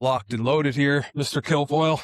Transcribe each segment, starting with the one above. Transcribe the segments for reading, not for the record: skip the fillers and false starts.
Locked and loaded here, Mr. Kilfoil.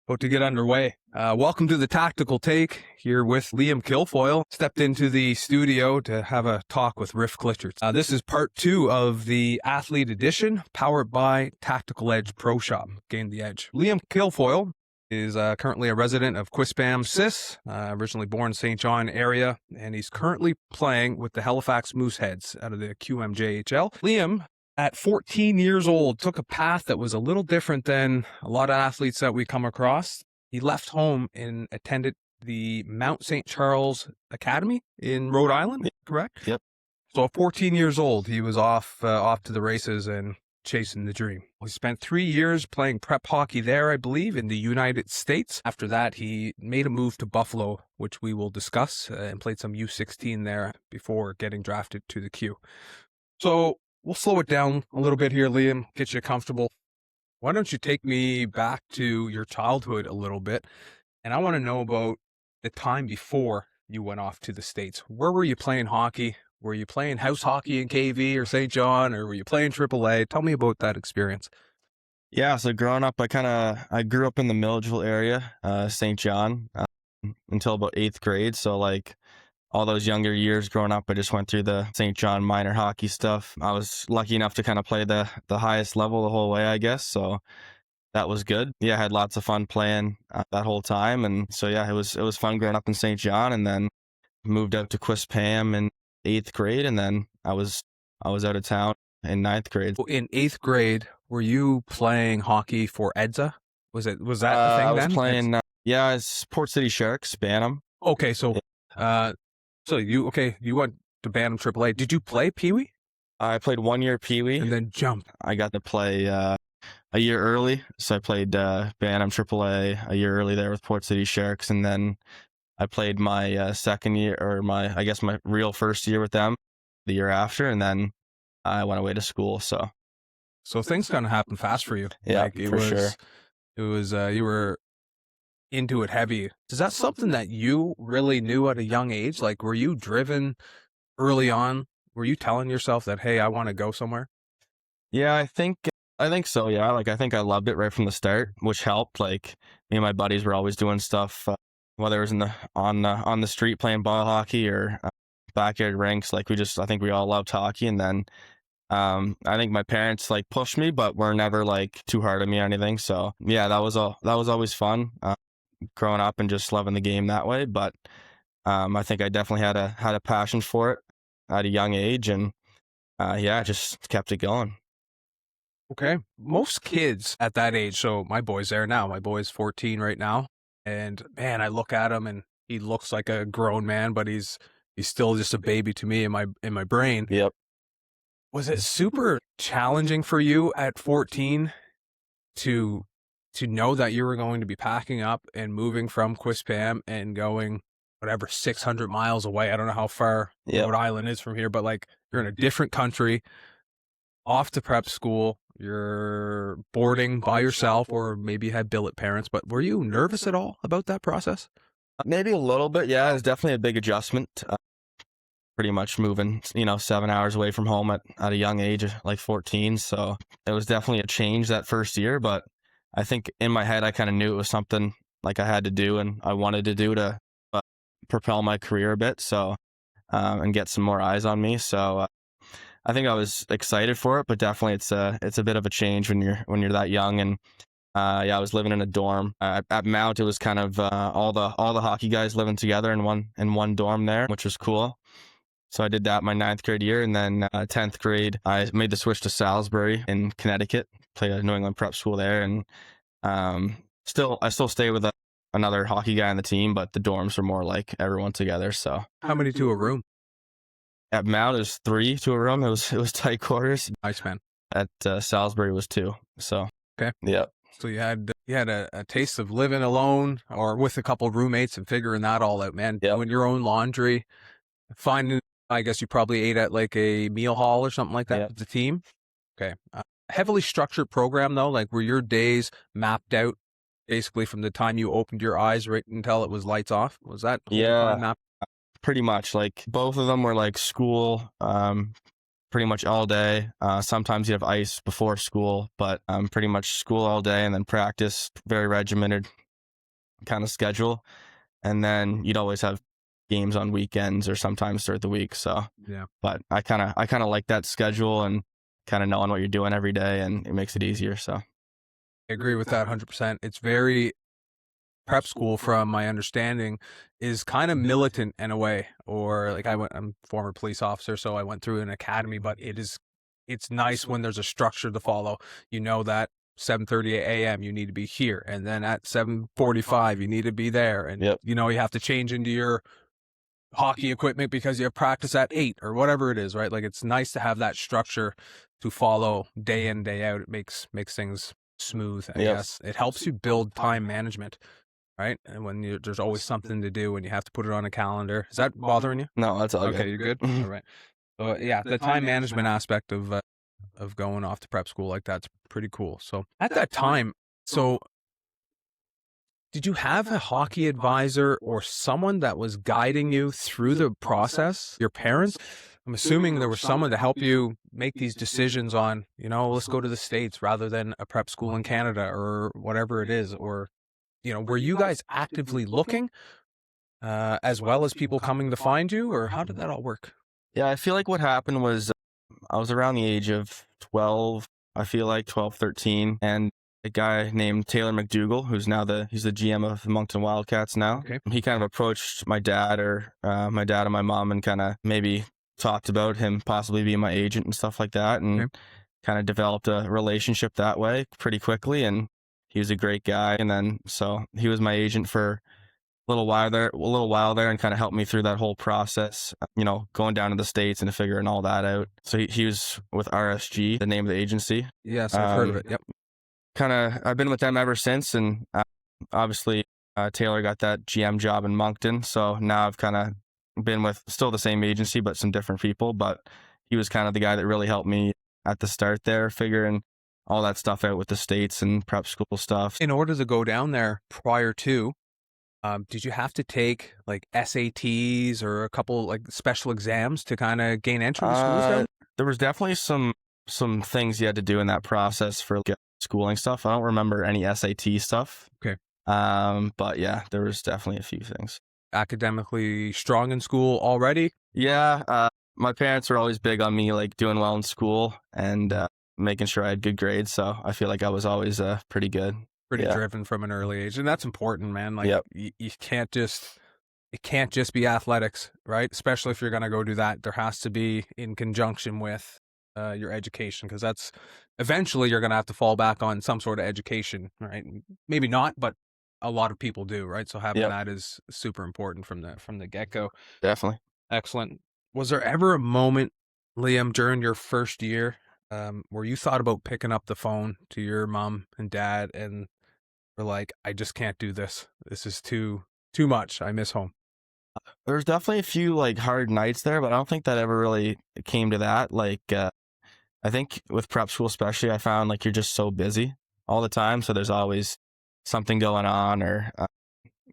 About to get underway. Welcome to the Tactical Take here with Liam Kilfoil. Stepped into the studio to have a talk with Riff Glitchers. This is part 2 of the Athlete Edition, powered by Tactical Edge Pro Shop. Gain the edge. Liam Kilfoil is currently a resident of Quispam, Sis, originally born in St. John area, and he's currently playing with the Halifax Mooseheads out of the QMJHL. Liam, at 14 years old, took a path that was a little different than a lot of athletes that we come across. He left home and attended the Mount St. Charles Academy in Rhode Island, correct? Yep. So at 14 years old, he was off to the races and chasing the dream. He spent 3 years playing prep hockey there, I believe, in the United States. After that, he made a move to Buffalo, which we will discuss, and played some U16 there before getting drafted to the Q. So we'll slow it down a little bit here, Liam, get you comfortable. Why don't you take me back to your childhood a little bit? And I want to know about the time before you went off to the States. Where were you playing hockey? Were you playing house hockey in KV or St. John, or were you playing AAA? Tell me about that experience. Yeah, so growing up, I grew up in the Milledgeville area, St. John, until about 8th grade. So like all those younger years growing up, I just went through the St. John minor hockey stuff. I was lucky enough to kind of play the highest level the whole way, I guess. So that was good. Yeah, I had lots of fun playing that whole time. And so, yeah, it was fun growing up in St. John, and then moved out to Quispam in 8th grade. And then I was out of town in 9th grade. In 8th grade, were you playing hockey for EDSA? Was that the thing then? I was playing, it's Port City Sharks, Bantam. Okay, so you went to Bantam AAA. Did you play Pee Wee? I played 1 year Pee Wee. And then jump. I got to play a year early. So I played Bantam AAA a year early there with Port City Sharks. And then I played my second year, or my real first year with them the year after. And then I went away to school. So things kind of happened fast for you. Yeah, sure. It was, you were into it heavy. Is that something that you really knew at a young age? Like, were you driven early on? Were you telling yourself that, hey, I want to go somewhere? Yeah, I think so. Yeah. Like, I think I loved it right from the start, which helped. Like, me and my buddies were always doing stuff, whether it was on the street playing ball hockey or backyard rinks. Like, I think we all loved hockey. And then, I think my parents like pushed me, but were never like too hard on me or anything. So yeah, that was always fun. Growing up and just loving the game that way. But I think I definitely had a passion for it at a young age, and just kept it going. Okay. Most kids at that age, so my boy's there now. My boy's 14 right now. And man, I look at him and he looks like a grown man, but he's still just a baby to me in my brain. Yep. Was it super challenging for you at 14 to know that you were going to be packing up and moving from Quispam and going whatever 600 miles away? I don't know how far Rhode Island is from here, but like, you're in a different country, off to prep school, you're boarding by yourself, or maybe you had billet parents, but were you nervous at all about that process? Maybe a little bit. Yeah, it's definitely a big adjustment. Pretty much moving, 7 hours away from home at a young age, like 14. So it was definitely a change that first year, but I think in my head, I kind of knew it was something like I had to do and I wanted to do to propel my career a bit. So, and get some more eyes on me. So, I think I was excited for it, but definitely it's a bit of a change when you're that young. And, I was living in a dorm at Mount. It was kind of, all the hockey guys living together in one dorm there, which was cool. So I did that my 9th grade year, and then 10th grade, I made the switch to Salisbury in Connecticut, played a New England prep school there, and I still stay with another hockey guy on the team, but the dorms are more like everyone together. So how many to a room? At Mount, it was 3 to a room. It was tight quarters. Nice, man. At Salisbury, it was 2. So okay, yeah. So you had a taste of living alone or with a couple of roommates and figuring that all out, man. Yep. Doing your own laundry, finding. I guess you probably ate at like a meal hall or something like that with the team. Okay. Heavily structured program though, like were your days mapped out basically from the time you opened your eyes right until it was lights off? Was that pretty much? Like both of them were like school pretty much all day. Sometimes you have ice before school, but pretty much school all day and then practice, very regimented kind of schedule. And then you'd always have games on weekends or sometimes throughout the week. So, Yeah. but I kind of like that schedule and kind of knowing what you're doing every day, and it makes it easier. So I agree with that 100%. It's very prep school, from my understanding, is kind of militant in a way. Or like I'm a former police officer, so I went through an academy, but it's nice when there's a structure to follow. You know that 7:30 a.m. you need to be here, and then at 7:45 you need to be there, and Yep. you have to change into your hockey equipment because you have practice at 8 or whatever it is, right? Like, it's nice to have that structure to follow day in, day out. It makes things smooth, I Yep. guess. It helps you build time management, right? And when there's always something to do and you have to put it on a calendar. Is that bothering you? No, that's all Okay, good. you're good? All right. So yeah, the time management aspect of going off to prep school like that's pretty cool. So at that time, so did you have a hockey advisor or someone that was guiding you through the process? Your parents? I'm assuming there was someone to help you make these decisions on, let's go to the States rather than a prep school in Canada or whatever it is. Or, were you guys actively looking as well as people coming to find you, or how did that all work? Yeah, I feel like what happened was I was around the age of 12, I feel like 12, 13, and a guy named Taylor McDougall, who's now he's the GM of the Moncton Wildcats now. Okay. He kind of approached my dad my dad and my mom and kind of maybe talked about him possibly being my agent and stuff like that, and Okay. kind of developed a relationship that way pretty quickly. And he was a great guy. And then so he was my agent for a little while there and kind of helped me through that whole process, going down to the States and figuring all that out. So he was with RSG, the name of the agency. Yes, I've heard of it. Yep. I've been with them ever since. And obviously Taylor got that GM job in Moncton. So now I've kind of been with still the same agency, but some different people. But he was kind of the guy that really helped me at the start there, figuring all that stuff out with the States and prep school stuff. In order to go down there prior to, did you have to take like SATs or a couple like special exams to kind of gain entry to schools down? There was definitely some things you had to do in that process for schooling stuff. I don't remember any SAT stuff. Okay. But yeah, there was definitely a few things. Academically strong in school already? Yeah. My parents were always big on me like doing well in school and making sure I had good grades. So I feel like I was always pretty good. Pretty Yeah. driven from an early age, and that's important, man. Like, Yep. you can't just, it can't just be athletics, right? Especially if you're going to go do that. There has to be in conjunction with your education, because that's eventually you're going to have to fall back on some sort of education, right? Maybe not, but a lot of people do, right? So having Yep. that is super important from the get-go. Definitely. Excellent. Was there ever a moment, Liam, during your first year where you thought about picking up the phone to your mom and dad and were like, I just can't do this. This is too much. I miss home. There's definitely a few like hard nights there, but I don't think that ever really came to that. Like, I think with prep school, especially, I found like you're just so busy all the time. So there's always something going on, or,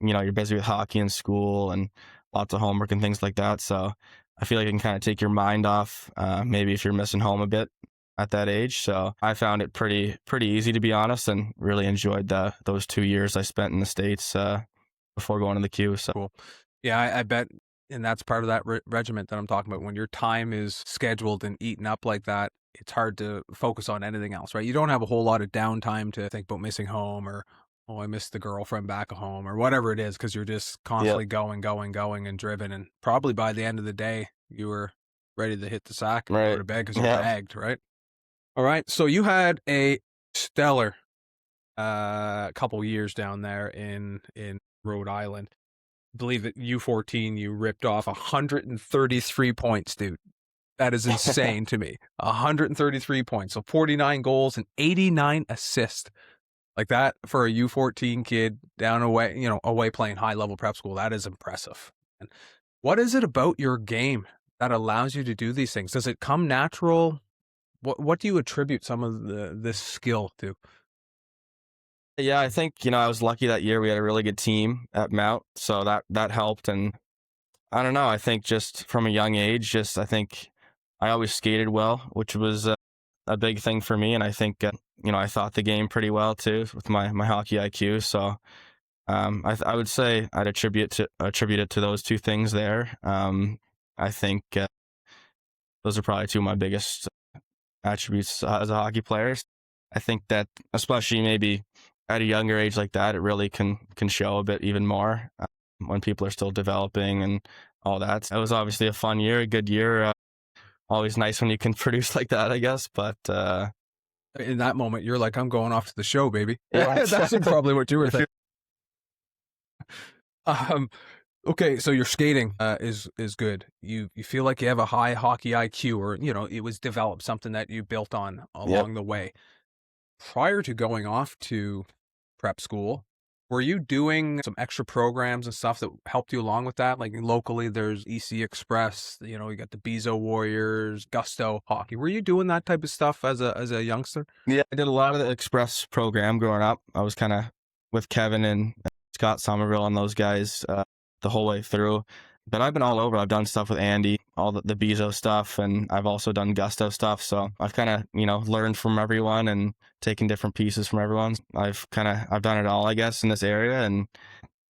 you're busy with hockey and school and lots of homework and things like that. So I feel like it can kind of take your mind off, maybe if you're missing home a bit at that age. So I found it pretty easy, to be honest, and really enjoyed those 2 years I spent in the States before going to the Q. So Cool. Yeah, I bet, and that's part of that regiment that I'm talking about. When your time is scheduled and eaten up like that, it's hard to focus on anything else, right? You don't have a whole lot of downtime to think about missing home, or, oh, I missed the girlfriend back at home, or whatever it is, because you're just constantly going and driven. And probably by the end of the day, you were ready to hit the sack and go to bed because you're bagged, right? All right. So you had a stellar couple years down there in Rhode Island. I believe that U14 you ripped off 133 points, dude. That is insane to me. 133 points. So 49 goals and 89 assists. Like that for a U14 kid down away playing high level prep school. That is impressive. And what is it about your game that allows you to do these things? Does it come natural? What do you attribute some of this skill to? yeah, I think, I was lucky that year. We had a really good team at Mount, so that helped. And I don't know, I think just from a young age, I think I always skated well, which was a big thing for me. And I think, I thought the game pretty well too with my hockey IQ. So I would say I'd attribute it to those two things there. I think those are probably two of my biggest attributes as a hockey player. I think that especially maybe at a younger age like that, it really can show a bit even more when people are still developing and all that. It was obviously a fun year, a good year. Always nice when you can produce like that, I guess. But In that moment, you're like, I'm going off to the show, baby. Yeah, That's probably what you were thinking. Okay, so your skating is good. You feel like you have a high hockey IQ, or it was developed, something that you built on along the way. Prior to going off to prep school, were you doing some extra programs and stuff that helped you along with that? Like locally, there's EC Express. You got the Bezo Warriors, Gusto Hockey. Were you doing that type of stuff as a youngster? Yeah, I did a lot of the Express program growing up. I was kind of with Kevin and Scott Somerville and those guys the whole way through. But I've been all over. I've done stuff with Andy, all the Bezo stuff, and I've also done Gusto stuff. So I've kind of, learned from everyone and taken different pieces from everyone. I've done it all, I guess, in this area, and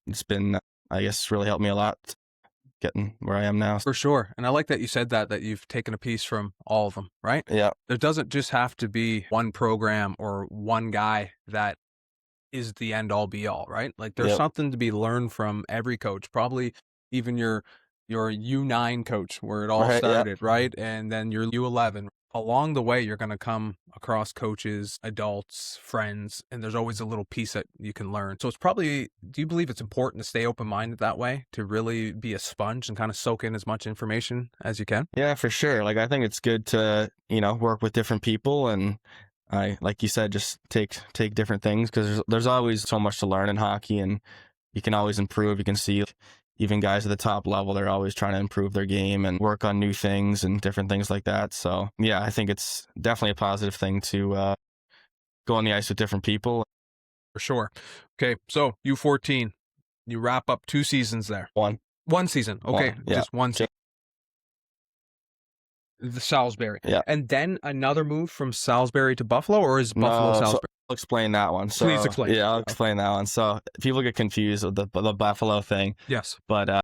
it's been, I guess, really helped me a lot getting where I am now. For sure. And I like that you said that you've taken a piece from all of them, right? Yeah. There doesn't just have to be one program or one guy that is the end all be all, right? Like there's something to be learned from every coach, probably even your U9 coach where it all started, right? And then your U11. Along the way, you're going to come across coaches, adults, friends, and there's always a little piece that you can learn. So it's probably, do you believe it's important to stay open-minded that way, to really be a sponge and kind of soak in as much information as you can? Yeah, for sure. Like I think it's good to, work with different people, and like you said, just take different things, because there's always so much to learn in hockey, and you can always improve. You can see even guys at the top level, they're always trying to improve their game and work on new things and different things like that. So yeah, I think it's definitely a positive thing to go on the ice with different people. For sure. Okay, so U14, you wrap up 2 seasons there. One season. Okay, just one season. The Salisbury. Yeah. And then another move from Salisbury to Buffalo, or is Buffalo Salisbury? So I'll explain that one. So, please explain. Yeah, I'll explain that one. So people get confused with the Buffalo thing. Yes. But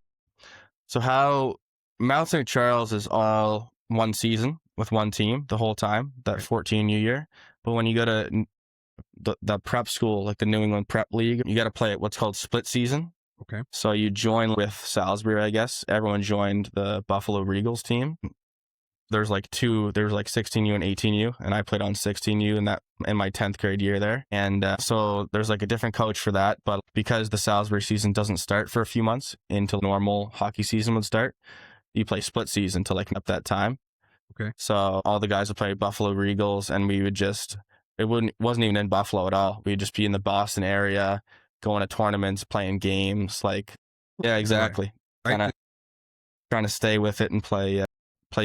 so how Mount St. Charles is all one season with one team the whole time, that 14U year. But when you go to the prep school, like the New England Prep League, you got to play what's called split season. Okay. So you join with Salisbury, I guess. Everyone joined the Buffalo Regals team. There's like 16U and 18U, and I played on 16U in my 10th grade year there. And so there's like a different coach for that, but because the Salisbury season doesn't start for a few months until normal hockey season would start, you play split season to like up that time. Okay. So all the guys would play Buffalo Regals, and we would wasn't even in Buffalo at all. We'd just be in the Boston area, going to tournaments, playing games. Like, yeah, exactly. Kind of trying to stay with it and play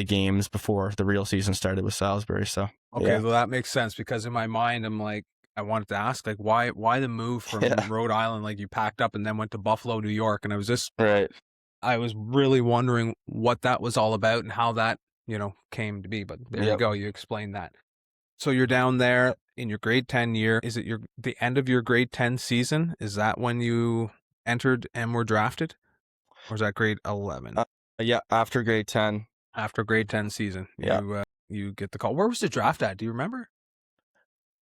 games before the real season started with Salisbury. So okay, well that makes sense, because in my mind I'm like, I wanted to ask, like, why the move from Rhode Island? Like you packed up and then went to Buffalo, New York, and I was just I was really wondering what that was all about and how that came to be. But there you go, you explained that. So you're down there in your grade 10 year. Is it the end of your grade 10 season? Is that when you entered and were drafted, or is that grade 11? Yeah, after grade 10. After grade 10 season, you get the call. Where was the draft at? Do you remember?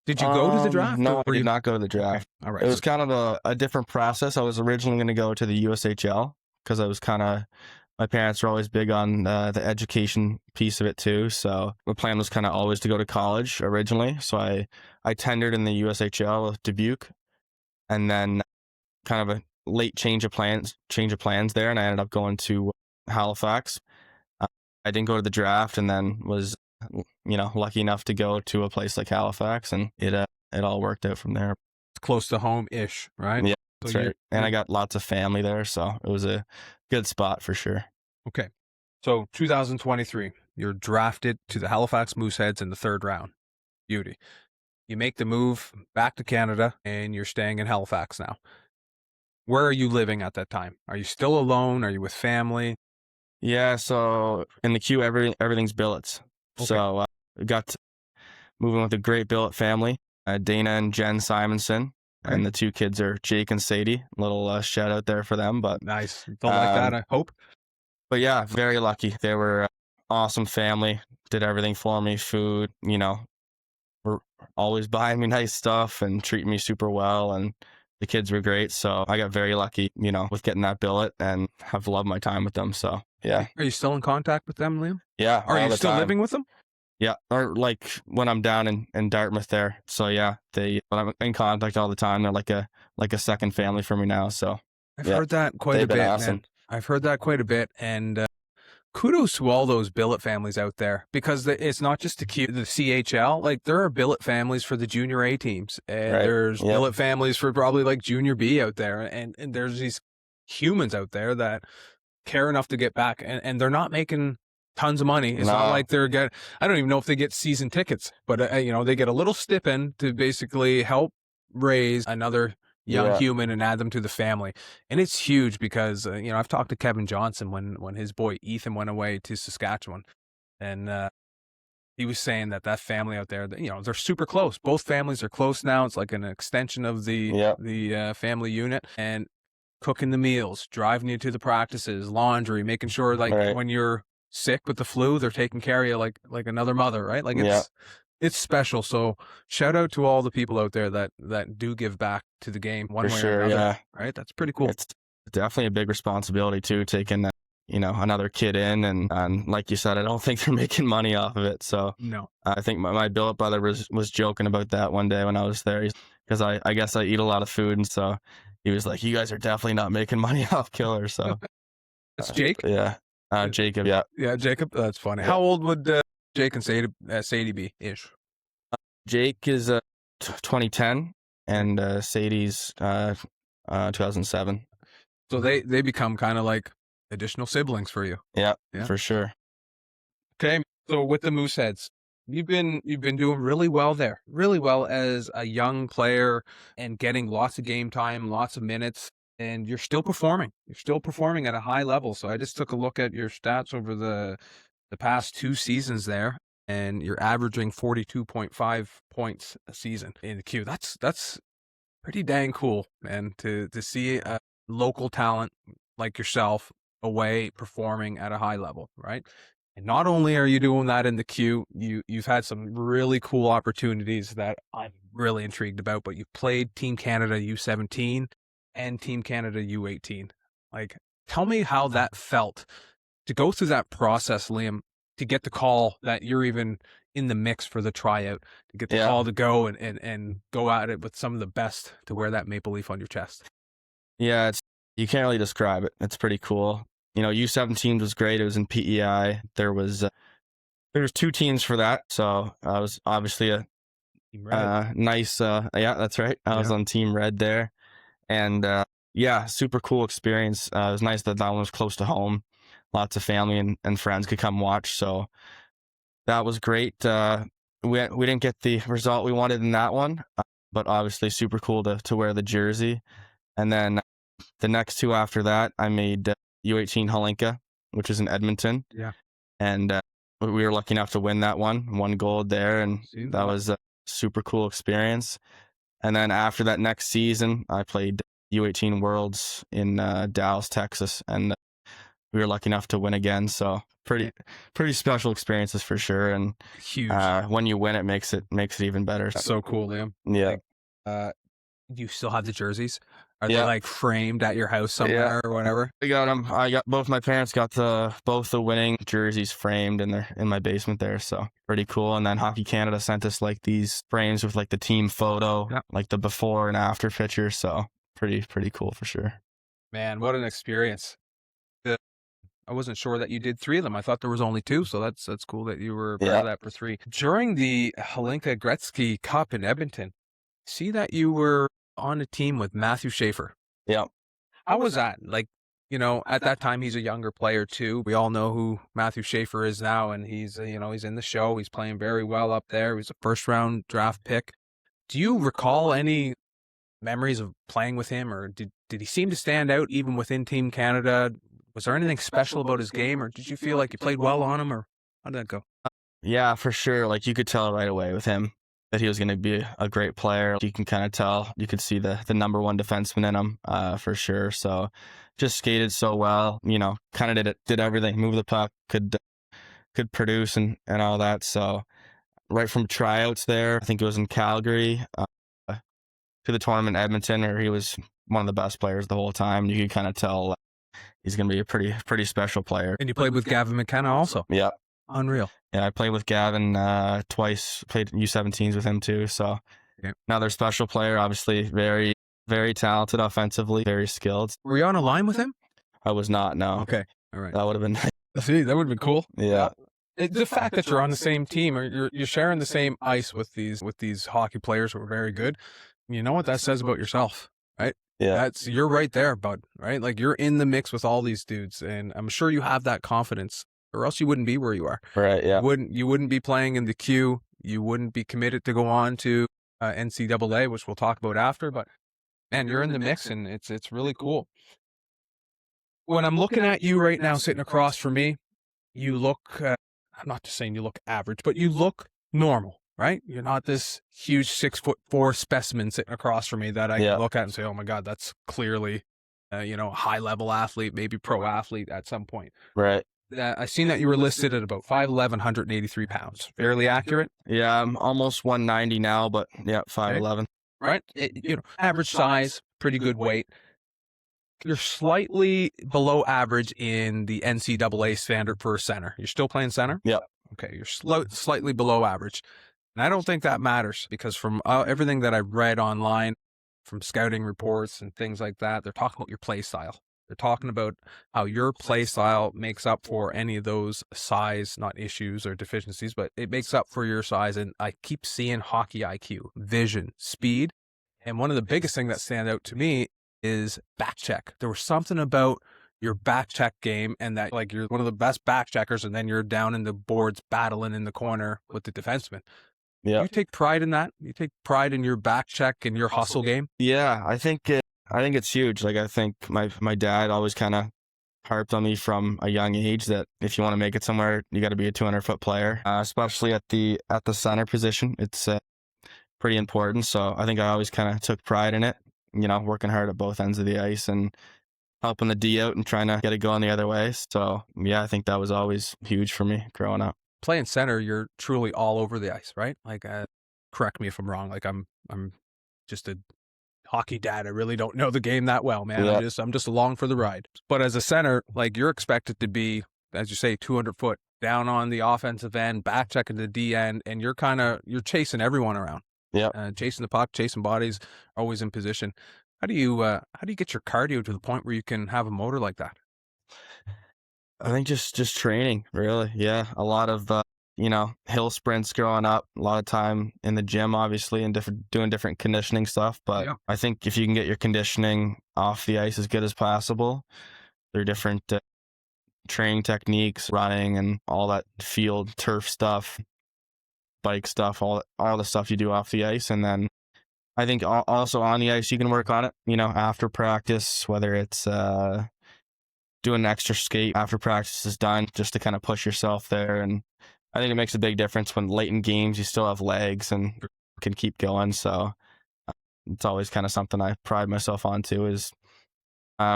Did you go to the draft? No, I did not go to the draft. Okay. All right. It was kind of a different process. I was originally going to go to the USHL because I was my parents were always big on the education piece of it too. So my plan was kind of always to go to college originally. So I tendered in the USHL with Dubuque, and then kind of a late change of plans there, and I ended up going to Halifax. I didn't go to the draft, and then was, lucky enough to go to a place like Halifax, and it all worked out from there. It's close to home-ish, right? Yeah, that's right. And I got lots of family there, so it was a good spot for sure. Okay. So 2023, you're drafted to the Halifax Mooseheads in the 3rd round. Beauty. You make the move back to Canada, and you're staying in Halifax now. Where are you living at that time? Are you still alone? Are you with family? Yeah, so in the queue, everything's billets. Okay. So we got moving with a great billet family, Dana and Jen Simonson. Right. And the two kids are Jake and Sadie. Little shout out there for them. But Nice. They'll like that, I hope. But yeah, very lucky. They were awesome family. Did everything for me. Food, were always buying me nice stuff and treating me super well. And the kids were great. So I got very lucky, with getting that billet, and have loved my time with them. So yeah. Are you still in contact with them, Liam? Yeah. Are you still living with them? Yeah, or like when I'm down in Dartmouth there. So yeah, I'm in contact all the time. They're like a second family for me now. So I've heard that quite a bit, awesome. man. I've heard that quite a bit, and kudos to all those billet families out there, because it's not just the CHL. Like, there are billet families for the junior A teams, and there's billet families for probably like junior B out there, and there's these humans out there that care enough to get back, and they're not making tons of money. It's not like I don't even know if they get season tickets, but they get a little stipend to basically help raise another young human and add them to the family. And it's huge because I've talked to Kevin Johnson when his boy Ethan went away to Saskatchewan, and he was saying that family out there, they're super close. Both families are close now. It's like an extension of the family unit, and cooking the meals, driving you to the practices, laundry, making sure when you're sick with the flu, they're taking care of you like another mother, right? Like, it's special. So shout out to all the people out there that do give back to the game one way or another. Right? That's pretty cool. It's definitely a big responsibility too, taking another kid in, and like you said, I don't think they're making money off of it. So no, I think my billet brother was joking about that one day when I was there, because I guess I eat a lot of food, and so he was like, "You guys are definitely not making money off Killer." So it's Jake. Jacob. Yeah, Jacob. That's funny. How old would Jake and Sadie be ish? Jake is 2010, and Sadie's 2007. So they become kind of like additional siblings for you. Yeah, for sure. Okay, so with the Mooseheads, you've been doing really well there, really well as a young player, and getting lots of game time, lots of minutes. And you're still performing. You're still performing at a high level. So I just took a look at your stats over the past 2 seasons there, and you're averaging 42.5 points a season in the Q. That's pretty dang cool, man, to see a local talent like yourself away performing at a high level, right? And not only are you doing that in the Q, you've had some really cool opportunities that I'm really intrigued about, but you've played Team Canada U17 and Team Canada U18. Like, tell me how that felt to go through that process, Liam, to get the call that you're even in the mix for the tryout, to get the call to go and go at it with some of the best, to wear that maple leaf on your chest. Yeah, you can't really describe it. It's pretty cool. U17 was great. It was in PEI. There was 2 teams for that, so I was obviously a nice. That's right. I was on Team Red there. And super cool experience. It was nice that one was close to home. Lots of family and friends could come watch. So that was great. We didn't get the result we wanted in that one, but obviously super cool to wear the jersey. And then the next 2 after that, I made U18 Halinka, which is in Edmonton. Yeah. And we were lucky enough to win that one. Won gold there, and that was a super cool experience. And then after that next season, I played U18 Worlds in Dallas, Texas, and we were lucky enough to win again. So pretty special experiences for sure. And huge. When you win, it makes it even better. So cool, Liam. Yeah. Do you still have the jerseys? Are they like framed at your house somewhere or whatever? I got them. Both my parents got both the winning jerseys framed, and they're in my basement there. So pretty cool. And then Hockey Canada sent us like these frames with like the team photo, like the before and after picture. So pretty cool for sure. Man, what an experience. I wasn't sure that you did 3 of them. I thought there was only 2, so that's cool that you were part of that for 3. During the Halinka Gretzky Cup in Edmonton, see that you were on a team with Matthew Schaefer. Yeah. How was that? Like, at that time, he's a younger player too. We all know who Matthew Schaefer is now, and he's in the show. He's playing very well up there. He's a first-round draft pick. Do you recall any memories of playing with him, or did he seem to stand out even within Team Canada? Was there anything special about his game, or did you feel like you played well on him, or how did that go? Yeah, for sure. Like you could tell right away with him that he was going to be a great player. You can kind of tell. You could see the number one defenseman in him, for sure. So just skated so well. Kind of did everything. Move the puck, could produce and all that. So right from tryouts there, I think it was in Calgary, to the tournament in Edmonton, where he was one of the best players the whole time. You could kind of tell he's going to be a pretty special player. And you played with Gavin McKenna also. Yeah. Unreal. Yeah, I played with Gavin twice, played U17s with him too. So another special player, obviously very, very talented offensively, very skilled. Were you on a line with him? I was not, no. Okay. All right. That would have been nice. See, that would have been cool. Yeah. The fact that you're on the same team or you're sharing the same ice with these hockey players who are very good, you know what that says about yourself, right? Yeah. You're right there, bud, right? Like you're in the mix with all these dudes, and I'm sure you have that confidence, or else you wouldn't be where you are. Right, yeah. You wouldn't be playing in the queue. You wouldn't be committed to go on to NCAA, which we'll talk about after. But man, you're in the mix, and it's really cool. When I'm looking at you right now, sitting across from me, you look. I'm not just saying you look average, but you look normal, right? You're not this huge 6'4" specimen sitting across from me that I can look at and say, "Oh my God, that's clearly, a high level athlete, maybe pro athlete at some point." Right. I seen that you were listed at about 5'11", 183 pounds. Fairly accurate? Yeah, I'm almost 190 now, but yeah, 5'11". Right? Average size, pretty good weight. You're slightly below average in the NCAA standard for a center. You're still playing center? Yeah. Okay, you're slightly below average. And I don't think that matters because from everything that I've read online, from scouting reports and things like that, they're talking about your play style. They're talking about how your play style makes up for any of those size, not issues or deficiencies, but it makes up for your size. And I keep seeing hockey IQ, vision, speed. And one of the biggest things that stand out to me is back check. There was something about your back check game and that like you're one of the best back checkers and then you're down in the boards battling in the corner with the defenseman. Yeah. You take pride in that? You take pride in your back check and your hustle game? Yeah, I think it's huge. Like I think my dad always kind of harped on me from a young age that if you want to make it somewhere, you got to be a 200-foot player, especially at the center position. It's pretty important. So I think I always kind of took pride in it. Working hard at both ends of the ice and helping the D out and trying to get it going the other way. So yeah, I think that was always huge for me growing up. Playing center, you're truly all over the ice, right? Like, correct me if I'm wrong. Like I'm just a hockey dad. I really don't know the game that well, man. Yeah. I'm just along for the ride. But as a center, like you're expected to be, as you say, 200 foot down on the offensive end, back checking the D end, and you're you're chasing everyone around. Yeah. Chasing the puck, chasing bodies, always in position. How do you get your cardio to the point where you can have a motor like that? I think just training, really. Yeah, a lot of hill sprints growing up. A lot of time in the gym, obviously, and doing different conditioning stuff. But I think if you can get your conditioning off the ice as good as possible, there are different training techniques, running, and all that field turf stuff, bike stuff, all the stuff you do off the ice. And then I think also on the ice, you can work on it, after practice, whether it's doing an extra skate after practice is done just to kind of push yourself there. And I think it makes a big difference when late in games, you still have legs and can keep going. So it's always kind of something I pride myself on too, is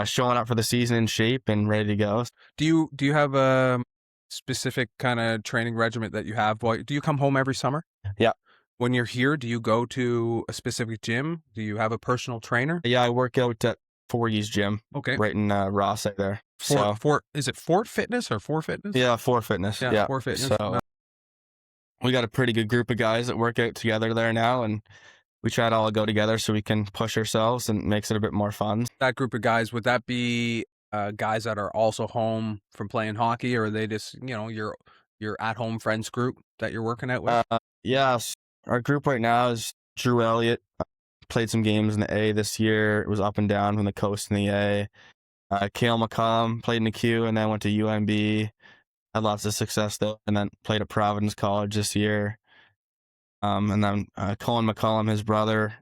showing up for the season in shape and ready to go. Do you have a specific kind of training regimen that you have? Do you come home every summer? Yeah. When you're here, do you go to a specific gym? Do you have a personal trainer? Yeah, I work out at 4E's gym. Okay. Right in Ross there. Is it Fort Fitness or 4 Fitness? Yeah, 4 Fitness. Yeah, 4 Fitness. So we got a pretty good group of guys that work out together there now, and we try to all go together so we can push ourselves and makes it a bit more fun. That group of guys, would that be guys that are also home from playing hockey, or are they just, your at-home friends group that you're working out with? Yes. Our group right now is Drew Elliott. Played some games in the A this year. It was up and down from the coast in the A. Cale McCollum played in the Q and then went to UMB. Had lots of success there, and then played at Providence College this year. And then Colin McCollum, his brother,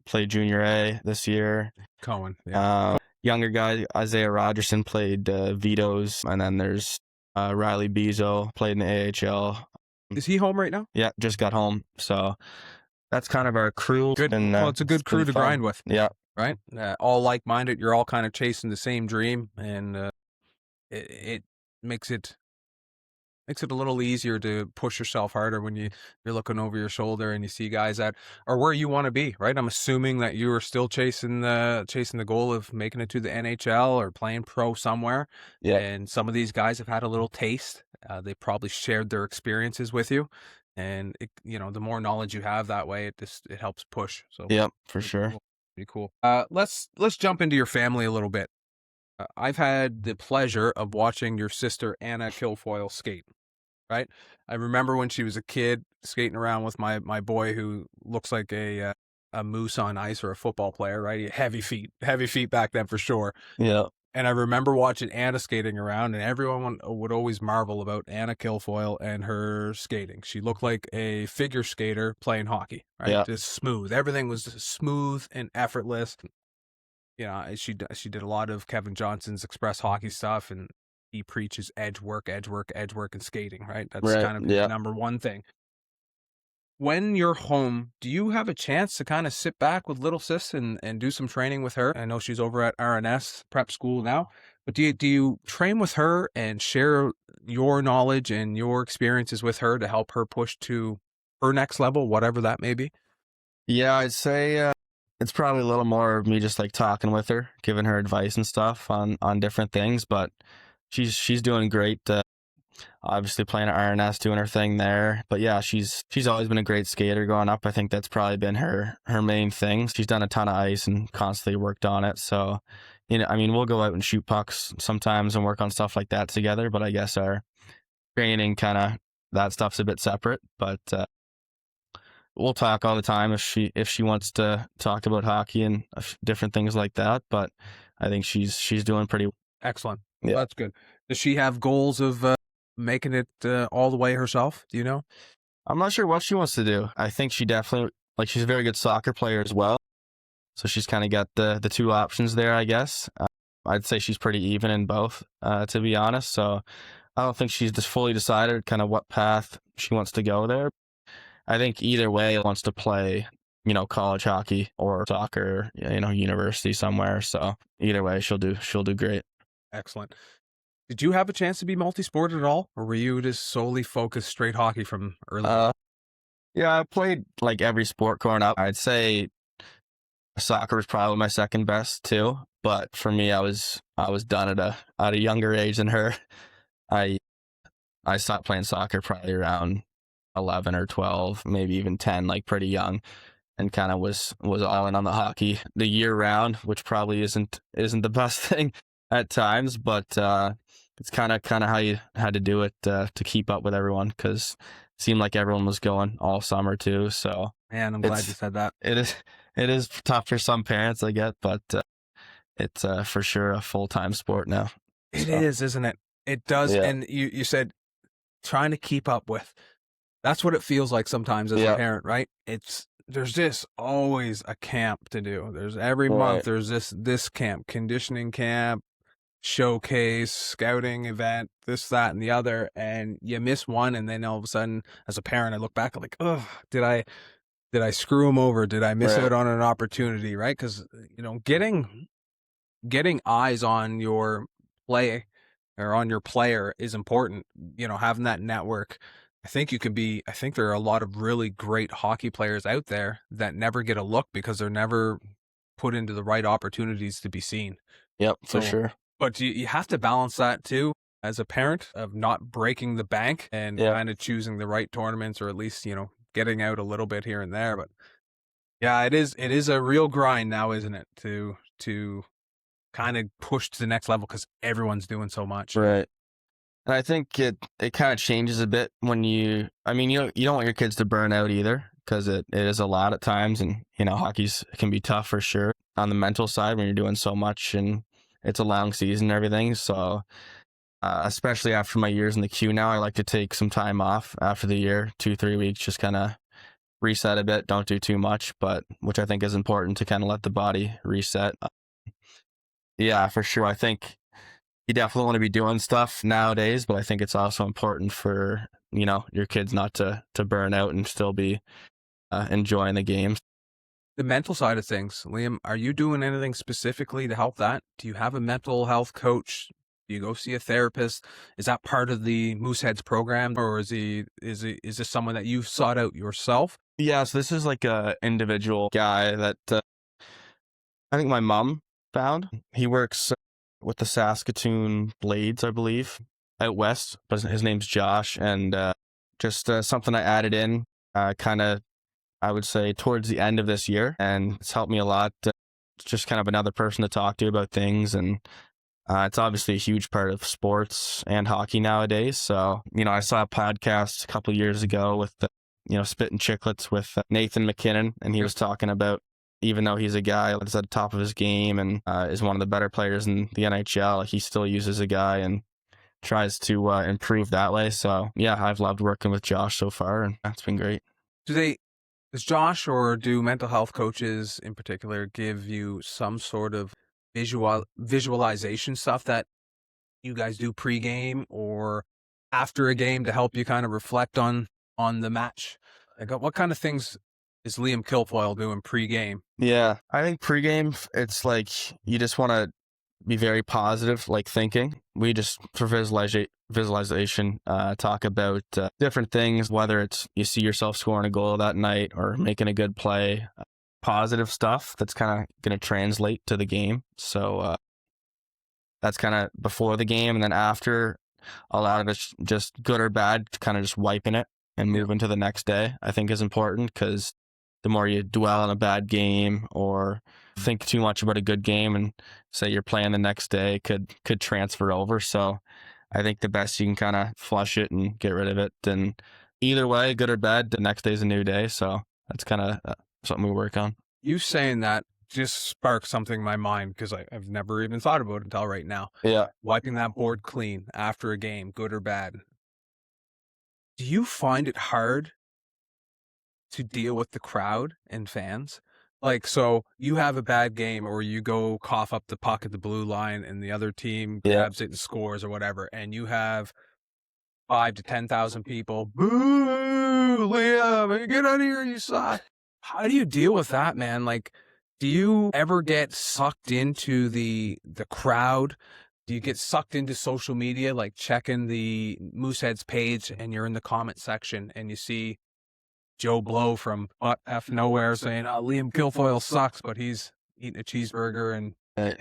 played Junior A this year. Cohen, yeah. Younger guy, Isaiah Rogerson, played Vito's. And then there's Riley Bezo, played in the AHL. Is he home right now? Yeah, just got home. So that's kind of our crew. Good. And Well, it's a good crew to grind with. Yeah. Right? All like-minded. You're all kind of chasing the same dream, and it makes it a little easier to push yourself harder when you're looking over your shoulder and you see guys that are where you want to be, right? I'm assuming that you are still chasing the goal of making it to the NHL or playing pro somewhere. Yeah. And some of these guys have had a little taste. They probably shared their experiences with you, and the more knowledge you have that way, it helps push. So Yep, for sure. pretty cool. Let's jump into your family a little bit. I've had the pleasure of watching your sister Anna Kilfoil skate. Right, I remember when she was a kid skating around with my boy who looks like a moose on ice or a football player. Right, heavy feet back then for sure. Yeah. And I remember watching Anna skating around, and everyone would always marvel about Anna Kilfoil and her skating. She looked like a figure skater playing hockey. Right, Yeah. just smooth. Everything was smooth and effortless. She did a lot of Kevin Johnson's express hockey stuff, and he preaches edge work, and skating, right? That's Right. kind of Yeah. the number one thing. When you're home, do you have a chance to kind of sit back with little sis and do some training with her? I know she's over at RNS prep school now, but do you train with her and share your knowledge and your experiences with her to help her push to her next level, whatever that may be? Yeah, I'd say it's probably a little more of me just like talking with her, giving her advice and stuff on different things. But she's doing great. Obviously playing at RNS, doing her thing there. But yeah, she's always been a great skater growing up. I think that's probably been her main thing. She's done a ton of ice and constantly worked on it. So, I mean, we'll go out and shoot pucks sometimes and work on stuff like that together. But I guess our training that stuff's a bit separate. But we'll talk all the time if she wants to talk about hockey and different things like that. But I think she's doing pretty Excellent. Well, Yeah. that's good. Does she have goals of making it all the way herself? Do you know? I'm not sure what she wants to do. I think she definitely she's a very good soccer player as well. So she's kind of got the two options there, I guess. I'd say she's pretty even in both, to be honest. So I don't think she's just fully decided kind of what path she wants to go there. I think either way wants to play, college hockey or soccer, university somewhere. So either way, she'll do great. Excellent. Did you have a chance to be multi-sported at all, or were you just solely focused straight hockey from early? Yeah, I played like every sport growing up. I'd say soccer was probably my second best too, but for me, I was done at a younger age than her. I stopped playing soccer probably around 11 or 12, maybe even 10, like pretty young, and kind of was all in on the hockey the year round, which probably isn't the best thing at times, but it's kind of how you had to do it to keep up with everyone, because it seemed like everyone was going all summer too. So Man, I'm glad you said that. it is tough for some parents, I get, but it's for sure a full-time sport now. It is, isn't it? It does. Yeah. And you said trying to keep up with. That's what it feels like sometimes as a parent, right? There's just always a camp to do. There's every month there's this camp, conditioning camp, showcase, scouting event, this, that, and the other, and you miss one, and then all of a sudden, as a parent, I look back, I'm like, oh, did I screw him over? Did I miss out on an opportunity? Right? Because getting eyes on your play or on your player is important. Having that network. I think there are a lot of really great hockey players out there that never get a look because they're never put into the right opportunities to be seen. Yep, for sure. But you have to balance that too as a parent of not breaking the bank and kind of choosing the right tournaments, or at least, getting out a little bit here and there. But yeah, it is a real grind now, isn't it? To kind of push to the next level because everyone's doing so much. Right. And I think it kind of changes a bit when you don't want your kids to burn out either, because it is a lot at times, and hockey's can be tough for sure on the mental side when you're doing so much and it's a long season and everything. So especially after my years in the queue now, I like to take some time off after the year, 2-3 weeks, just kind of reset a bit, don't do too much, but which I think is important to kind of let the body reset. Yeah, for sure. I think you definitely want to be doing stuff nowadays, but I think it's also important for your kids not to burn out and still be enjoying the games. The mental side of things, Liam, are you doing anything specifically to help that? Do you have a mental health coach? Do you go see a therapist? Is that part of the Mooseheads program, or is this someone that you've sought out yourself? Yeah, so this is like a individual guy that I think my mom found. He works with the Saskatoon Blades, I believe, out west, but his name's Josh, and just something I added in kind of, I would say, towards the end of this year, and it's helped me a lot. It's just kind of another person to talk to about things, and it's obviously a huge part of sports and hockey nowadays. So, I saw a podcast a couple of years ago with Spittin' Chicklets with Nathan McKinnon, and he was talking about, even though he's a guy that's at the top of his game and is one of the better players in the NHL, he still uses a guy and tries to improve that way. So, yeah, I've loved working with Josh so far, and that's been great. Does Josh or do mental health coaches in particular give you some sort of visualization stuff that you guys do pregame or after a game to help you kind of reflect on the match? Like, what kind of things is Liam Kilfoil doing pregame? Yeah, I think pregame, it's like you just want to be very positive, like thinking. We just, for visualization, talk about different things, whether it's you see yourself scoring a goal that night or making a good play, positive stuff that's kind of going to translate to the game. So that's kind of before the game, and then after, a lot of it's just good or bad, kind of just wiping it and moving to the next day, I think is important, because the more you dwell on a bad game or think too much about a good game and say you're playing the next day could transfer over. So I think the best, you can kind of flush it and get rid of it. And either way, good or bad, the next day's a new day. So that's kind of something we work on. You saying that just sparked something in my mind, because I've never even thought about it until right now. Yeah. Wiping that board clean after a game, good or bad. Do you find it hard to deal with the crowd and fans? Like, so you have a bad game, or you go cough up the puck at the blue line and the other team grabs it and scores or whatever, and you have 5 to 10,000 people, boo, Liam, get out of here, you suck. How do you deal with that, man? Like, do you ever get sucked into the crowd? Do you get sucked into social media, like checking the Mooseheads page, and you're in the comment section and you see Joe Blow from F nowhere saying, Liam Kilfoil sucks, but he's eating a cheeseburger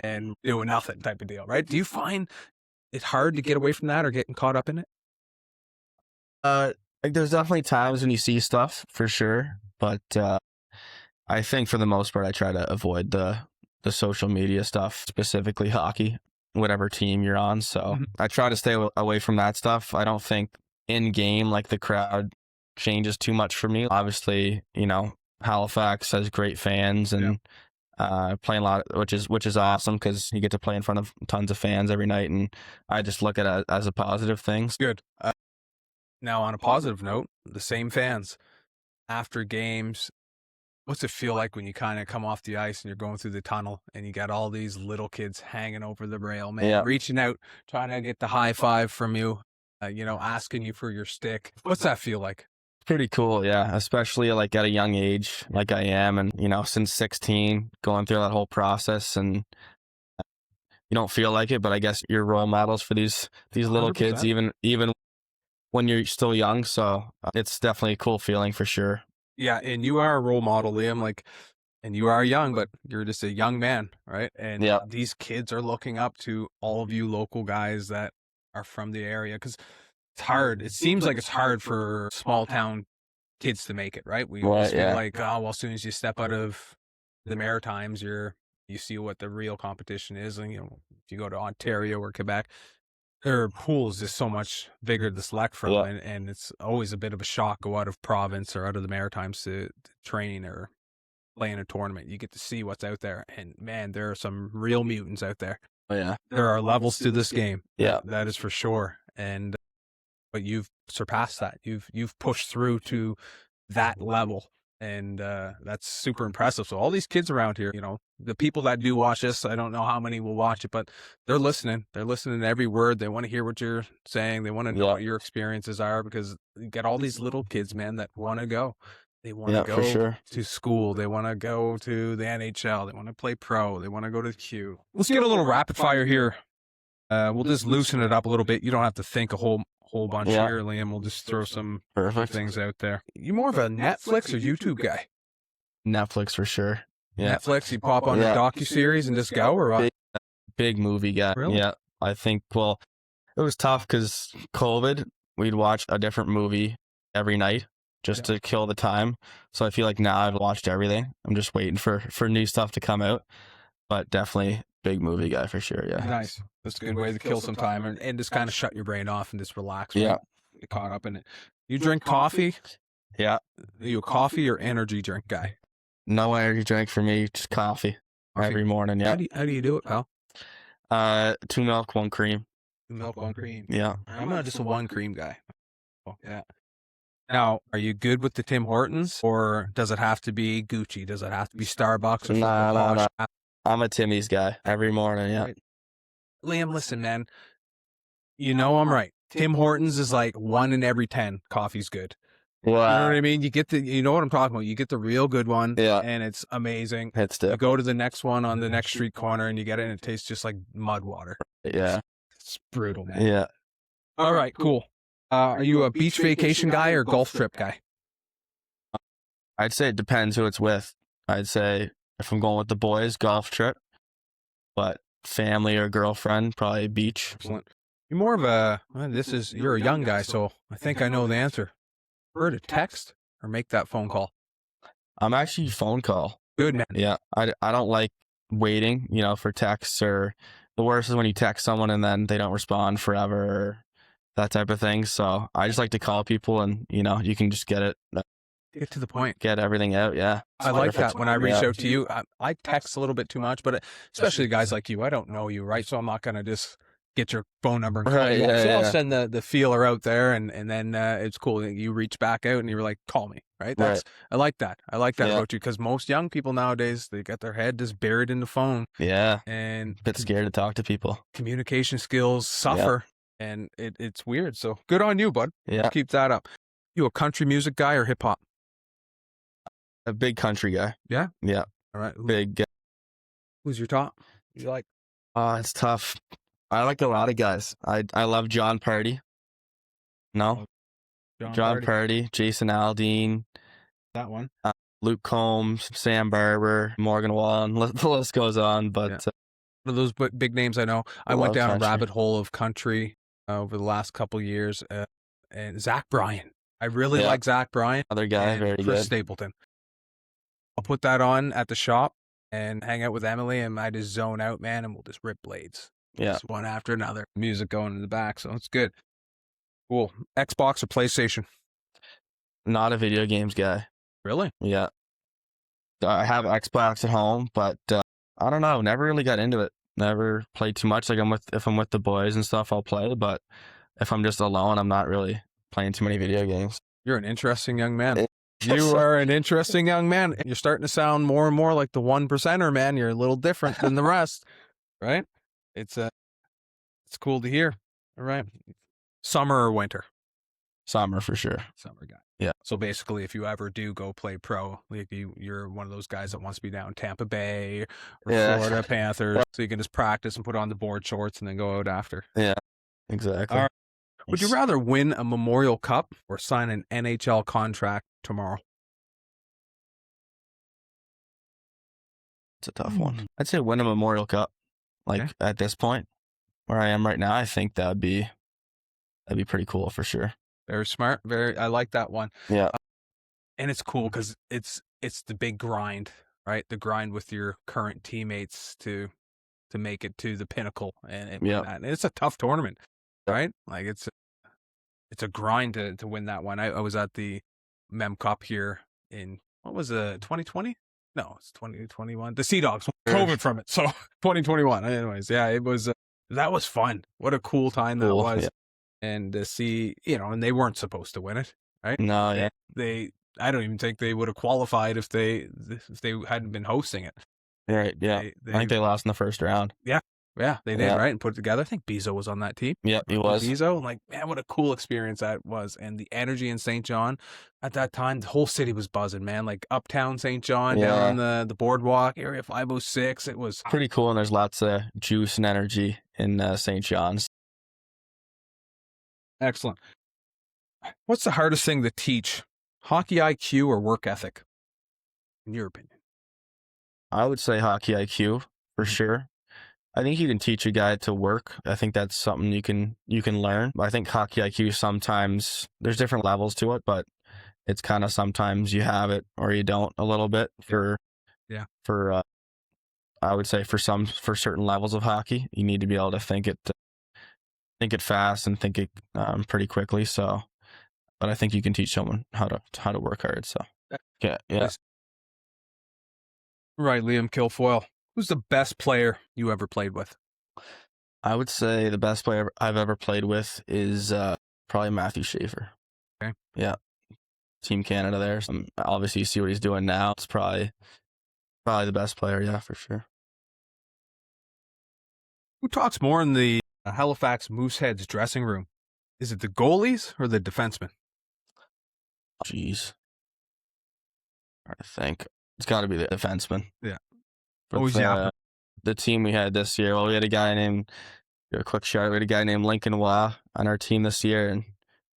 and doing nothing type of deal, right? Do you find it hard to get away from that or getting caught up in it? Like there's definitely times when you see stuff for sure, but I think for the most part I try to avoid the social media stuff, specifically hockey, whatever team you're on. So I try to stay away from that stuff. I don't think in game, like, the crowd changes too much for me. Obviously, Halifax has great fans and playing a lot, which is awesome, because you get to play in front of tons of fans every night, and I just look at it as a positive thing. Good. Now, on a positive note, the same fans after games, what's it feel like when you kind of come off the ice and you're going through the tunnel and you got all these little kids hanging over the rail, man, reaching out, trying to get the high five from you, asking you for your stick? What's that feel like? Pretty cool, yeah, especially like at a young age like I am, and since 16, going through that whole process, and you don't feel like it, but I guess you're role models for these little 100%. Kids, even when you're still young. So it's definitely a cool feeling for sure. Yeah, and you are a role model, Liam, and you are young, but you're just a young man, right? And these kids are looking up to all of you local guys that are from the area, because it's hard. It seems like it's hard for small town kids to make it, right? We always feel like, as soon as you step out of the Maritimes, you see what the real competition is. And, if you go to Ontario or Quebec, their pool is just so much bigger to select from. And it's always a bit of a shock, go out of province or out of the Maritimes to train or play in a tournament. You get to see what's out there. And man, there are some real mutants out there. Oh, yeah. There are levels to this game. Yeah. That is for sure. And but you've surpassed that. You've pushed through to that level, And that's super impressive. So all these kids around here, the people that do watch this, I don't know how many will watch it, but they're listening. They're listening to every word. They want to hear what you're saying. They want to know what your experiences are, because you get all these little kids, man, that want to go. They want to go to school. They want to go to the NHL. They want to play pro. They want to go to the Q. Let's get a little rapid fire here. We'll just loosen it up a little bit. You don't have to think a whole bunch here, Liam. We'll just throw some things out there. You more of a Netflix or YouTube guy? Netflix for sure. Yeah. Netflix, you pop on the docuseries and just go, or what? Big movie guy. Really? Yeah. I think, well, it was tough because COVID, we'd watch a different movie every night just to kill the time. So I feel like now I've watched everything. I'm just waiting for new stuff to come out. But definitely big movie guy for sure. Yeah. Nice. That's a good way to kill some time and just kind of shut your brain off and just relax. Yeah. Get caught up in it. You drink coffee? Yeah. Are you a coffee or energy drink guy? No energy drink for me, just coffee every morning. Yeah. How do you do it, pal? 2 milk, 1 cream. 2 milk, 1 cream. Yeah. I'm not just a 1 cream guy. Oh, yeah. Now, are you good with the Tim Hortons, or does it have to be Gucci? Does it have to be Starbucks? Or No. I'm a Timmy's guy every morning. Yeah. Right. Liam, listen, man. I'm right. Tim Hortons is like 1 in every 10 coffee's good. Wow. You know what I mean? You know what I'm talking about. You get the real good one, and it's amazing. You go to the next one on the next street corner, and you get it, and it tastes just like mud water. Yeah. It's brutal, man. Yeah. All right, cool. Are you a beach vacation guy or golf trip guy? I'd say it depends who it's with. I'd say if I'm going with the boys, golf trip. But family or girlfriend, probably beach. Excellent. You're more of you're a young guy, so I think I know the answer. Prefer to text or make that phone call? I'm actually phone call. Good, man. Yeah. I don't like waiting, for texts, or the worst is when you text someone and then they don't respond forever, or that type of thing. So I just like to call people and, you can just get to the point. Get everything out. Yeah. I like that. When I reach out to you, I text a little bit too much, but especially guys like you, I don't know you, right? So I'm not going to just get your phone number and call you. So I'll send the feeler out there, and then it's cool. You reach back out and you're like, call me, right? I like that. I like that about you, because most young people nowadays, they got their head just buried in the phone. Yeah. And a bit scared to talk to people. Communication skills suffer, and it's weird. So good on you, bud. Yeah. Just keep that up. You a country music guy or hip hop? A big country guy. Yeah? Yeah. All right. Big. Who's your top? You like? It's tough. I like a lot of guys. I love John Party. No? John Party, Jason Aldean. That one. Luke Combs, Sam Barber, Morgan Wallen. The list goes on, but... One of those big names I know. I went down a rabbit hole of country over the last couple years. And Zach Bryan. I really like Zach Bryan. Other guy, very Chris good. Stapleton. I'll put that on at the shop and hang out with Emily, and I just zone out, man, and we'll just rip blades. Yeah. Just one after another. Music going in the back, so it's good. Cool. Xbox or PlayStation? Not a video games guy. Really? Yeah. I have Xbox at home, but I don't know. Never really got into it. Never played too much. Like if I'm with the boys and stuff, I'll play. But if I'm just alone, I'm not really playing too many video games. You're an interesting young man. You are an interesting young man. You're starting to sound more and more like the 1%er, man. You're a little different than the rest, right? It's cool to hear. All right. Summer or winter? Summer for sure. Summer guy. Yeah. So basically, if you ever do go play pro, like you're one of those guys that wants to be down Tampa Bay or Florida Panthers, so you can just practice and put on the board shorts and then go out after. Yeah, exactly. All right. Would you rather win a Memorial Cup or sign an NHL contract tomorrow? It's a tough one. I'd say win a Memorial Cup. At this point, where I am right now, I think that'd be pretty cool for sure. Very smart. I like that one. Yeah. And it's cool because it's the big grind, right? The grind with your current teammates to make it to the pinnacle, and it's a tough tournament, right? Like it's a grind to win that one. I was at the Mem Cup here in, what was it, 2020? No, it's 2021. The Sea Dogs, COVID from it. So 2021. Anyways, yeah, it was, that was fun. What a cool time that was. Yeah. And to see, and they weren't supposed to win it, right? No, yeah. They I don't even think they would have qualified if they hadn't been hosting it. Right. Yeah. I think they lost in the first round. Yeah, they did, Yeah. right? And put it together. I think Bezo was on that team. Yeah, he was. Bezo, like, man, what a cool experience that was. And the energy in St. John at that time, the whole city was buzzing, man. Like uptown St. John, down on the boardwalk, Area 506. It was pretty cool, and there's lots of juice and energy in St. John's. excellent. What's the hardest thing to teach? Hockey IQ or work ethic, in your opinion? I would say hockey IQ for sure. I think you can teach a guy to work. I think that's something you can learn. I think hockey IQ, sometimes there's different levels to it, but it's kind of sometimes you have it or you don't a little bit for I would say for certain levels of hockey, you need to be able to think it fast and think it pretty quickly. So, but I think you can teach someone how to work hard. So, yeah. Right, Liam Kilfoil. Who's the best player you ever played with? I would say the best player I've ever played with is probably Matthew Schaefer. Okay. Yeah. Team Canada there. So obviously, you see what he's doing now. It's probably the best player. Yeah, for sure. Who talks more in the Halifax Mooseheads dressing room? Is it the goalies or the defensemen? Jeez. I think it's got to be the defenseman. Yeah. The team we had this year. Well, we had a guy named, a quick shout. We had a guy named Lincoln Wah on our team this year, and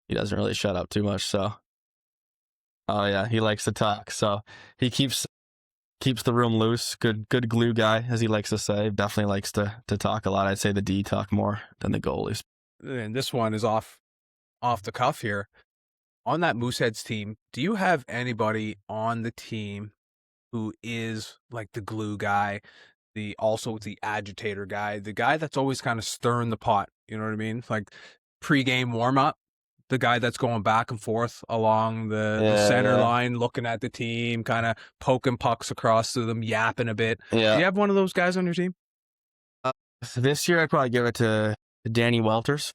he doesn't really shut up too much. So, oh yeah, he likes to talk. So he keeps the room loose. Good glue guy, as he likes to say. Definitely likes to talk a lot. I'd say the D talk more than the goalies. And this one is off the cuff here. On that Mooseheads team, do you have anybody on the team who is like the glue guy, also the agitator guy, the guy that's always kind of stirring the pot? You know what I mean? Like pre-game warm-up, the guy that's going back and forth along the center line, looking at the team, kind of poking pucks across to them, yapping a bit. Yeah. Do you have one of those guys on your team? This year, I'd probably give it to Danny Welters.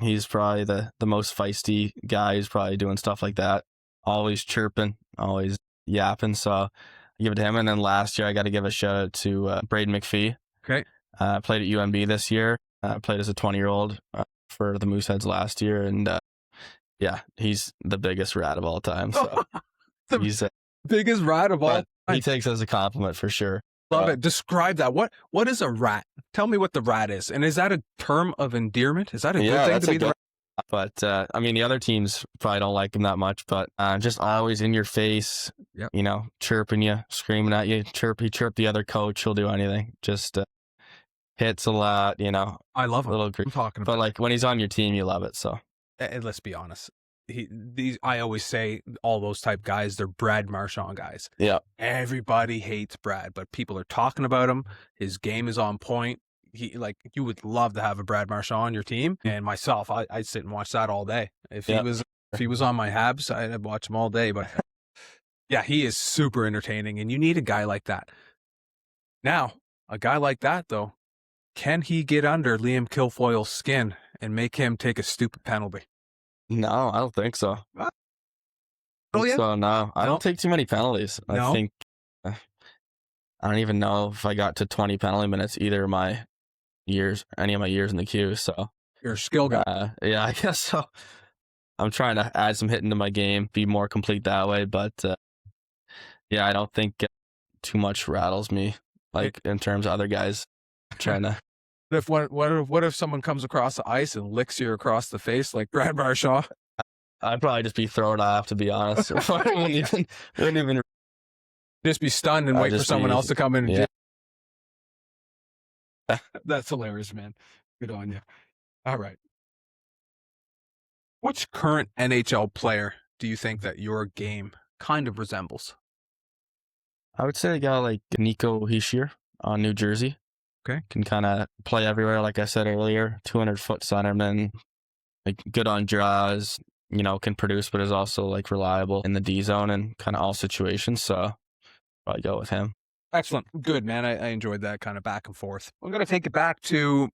He's probably the most feisty guy. He's probably doing stuff like that. Always chirping, always yapping. So I give it to him. And then last year, I got to give a shout out to Braden McPhee. Okay. Played at UNB this year. Played as a 20-year-old for the Mooseheads last year. And yeah, he's the biggest rat of all time. So he's biggest rat of all time. He takes it as a compliment for sure. Love it. Describe that. What is a rat? Tell me what the rat is. And is that a term of endearment? Is that a good thing to be the rat? But I mean, the other teams probably don't like him that much. But just always in your face, you know, chirping you, screaming at you. He chirped the other coach. He'll do anything. Just hits a lot. You know, I love him. I'm talking about. But like when he's on your team, you love it. So and let's be honest. I always say all those type guys, they're Brad Marchand guys. Yeah. Everybody hates Brad, but people are talking about him. His game is on point. You would love to have a Brad Marchand on your team. And myself, I'd sit and watch that all day. If he was on my Habs, I'd watch him all day. But yeah, he is super entertaining, and you need a guy like that. Now, a guy like that though, can he get under Liam Kilfoil's skin and make him take a stupid penalty? No, I don't think so. So no, I don't take too many penalties. I think I don't even know if I got to 20 penalty minutes any of my years in the queue. So you're a skill guy. Yeah, I guess so. I'm trying to add some hitting to my game, be more complete that way. But yeah, I don't think too much rattles me, like in terms of other guys trying to. What if someone comes across the ice and licks you across the face like Brad Marchand? I'd probably just be thrown off, to be honest. I wouldn't even just be stunned and wait for someone else to come in. Yeah. That's hilarious, man. Good on you. All right. Which current NHL player do you think that your game kind of resembles? I would say a guy like Nico Hischier on New Jersey. Okay. Can kind of play everywhere, like I said earlier. 200-foot centerman, like good on draws, you know, can produce, but is also like reliable in the D zone and kind of all situations. So probably go with him. Excellent. Good, man. I enjoyed that kind of back and forth. I'm going to take it back to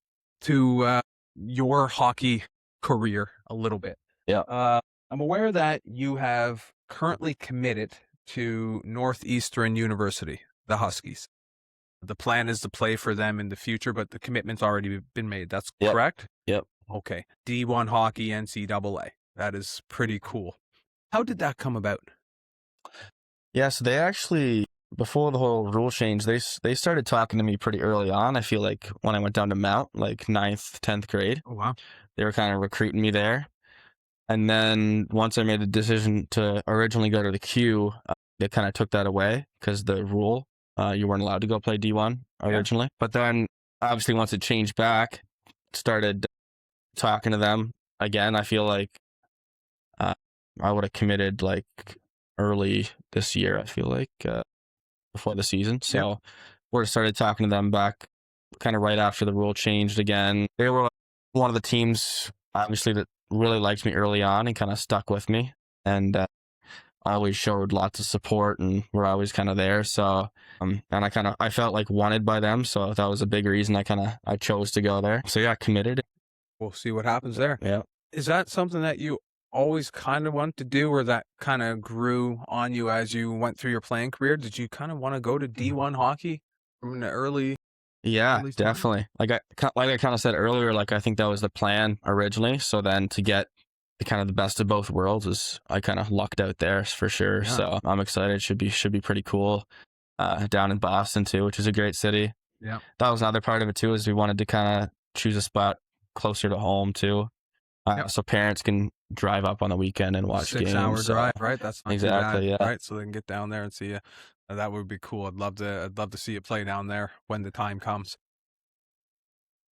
your hockey career a little bit. Yeah. I'm aware that you have currently committed to Northeastern University, the Huskies. The plan is to play for them in the future, but the commitment's already been made. That's Yep. correct? Yep. Okay. D1 hockey, NCAA. That is pretty cool. How did that come about? Yeah, so they actually, before the whole rule change, they started talking to me pretty early on. I feel like when I went down to Mount, like 9th, 10th grade, Oh, wow. they were kind of recruiting me there. And then once I made the decision to originally go to the Q, they kind of took that away because the rule, you weren't allowed to go play D1 originally. But then obviously once it changed back, started talking to them again. I feel like I would have committed like early this year, I feel like, before the season. So we started talking to them back kind of right after the rule changed again. They were one of the teams, obviously, that really liked me early on and kind of stuck with me. And I always showed lots of support and were always kind of there. So, and I felt like wanted by them. So that was a big reason I chose to go there. So yeah, committed. We'll see what happens there. Yeah. Is that something that you always kind of want to do, or that kind of grew on you as you went through your playing career? Did you kind of want to go to D1 hockey from an early? Yeah, definitely. Like I kind of said earlier, like I think that was the plan originally. So then to get the best of both worlds is I kind of lucked out there for sure. Yeah. So I'm excited. Should be pretty cool. Down in Boston too, which is a great city. Yeah. That was another part of it too, is we wanted to kind of choose a spot closer to home too. So parents can drive up on the weekend and watch games. 6-hour drive, right? That's not exactly, too bad, yeah. right? So they can get down there and see you. That would be cool. I'd love to see you play down there when the time comes.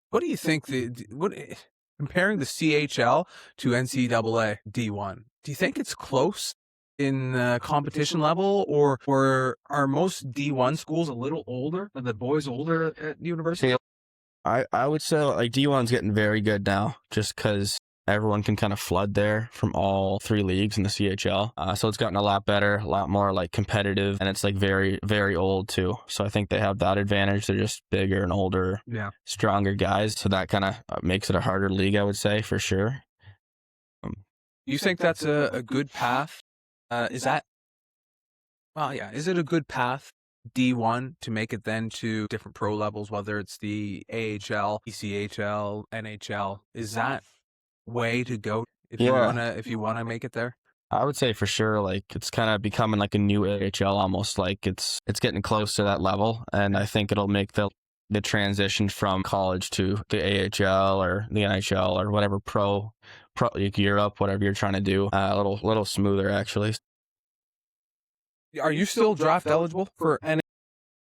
What do you think comparing the CHL to NCAA D1? Do you think it's close in competition level, or are most D1 schools a little older? Are the boys older at university? I would say like D1's getting very good now, just because everyone can kind of flood there from all three leagues in the CHL. So it's gotten a lot better, a lot more like competitive, and it's like very, very old too. So I think they have that advantage. They're just bigger and older, stronger guys. So that kind of makes it a harder league, I would say, for sure. You think that's a good path? Is it a good path, D1, to make it then to different pro levels, whether it's the AHL, ECHL, NHL? Is that way to go if you wanna make it there? I would say for sure, like it's kind of becoming like a new AHL almost. Like it's getting close to that level, and I think it'll make the transition from college to the AHL or the NHL or whatever pro like Europe, whatever you're trying to do, a little smoother actually. Are you still draft eligible for NHL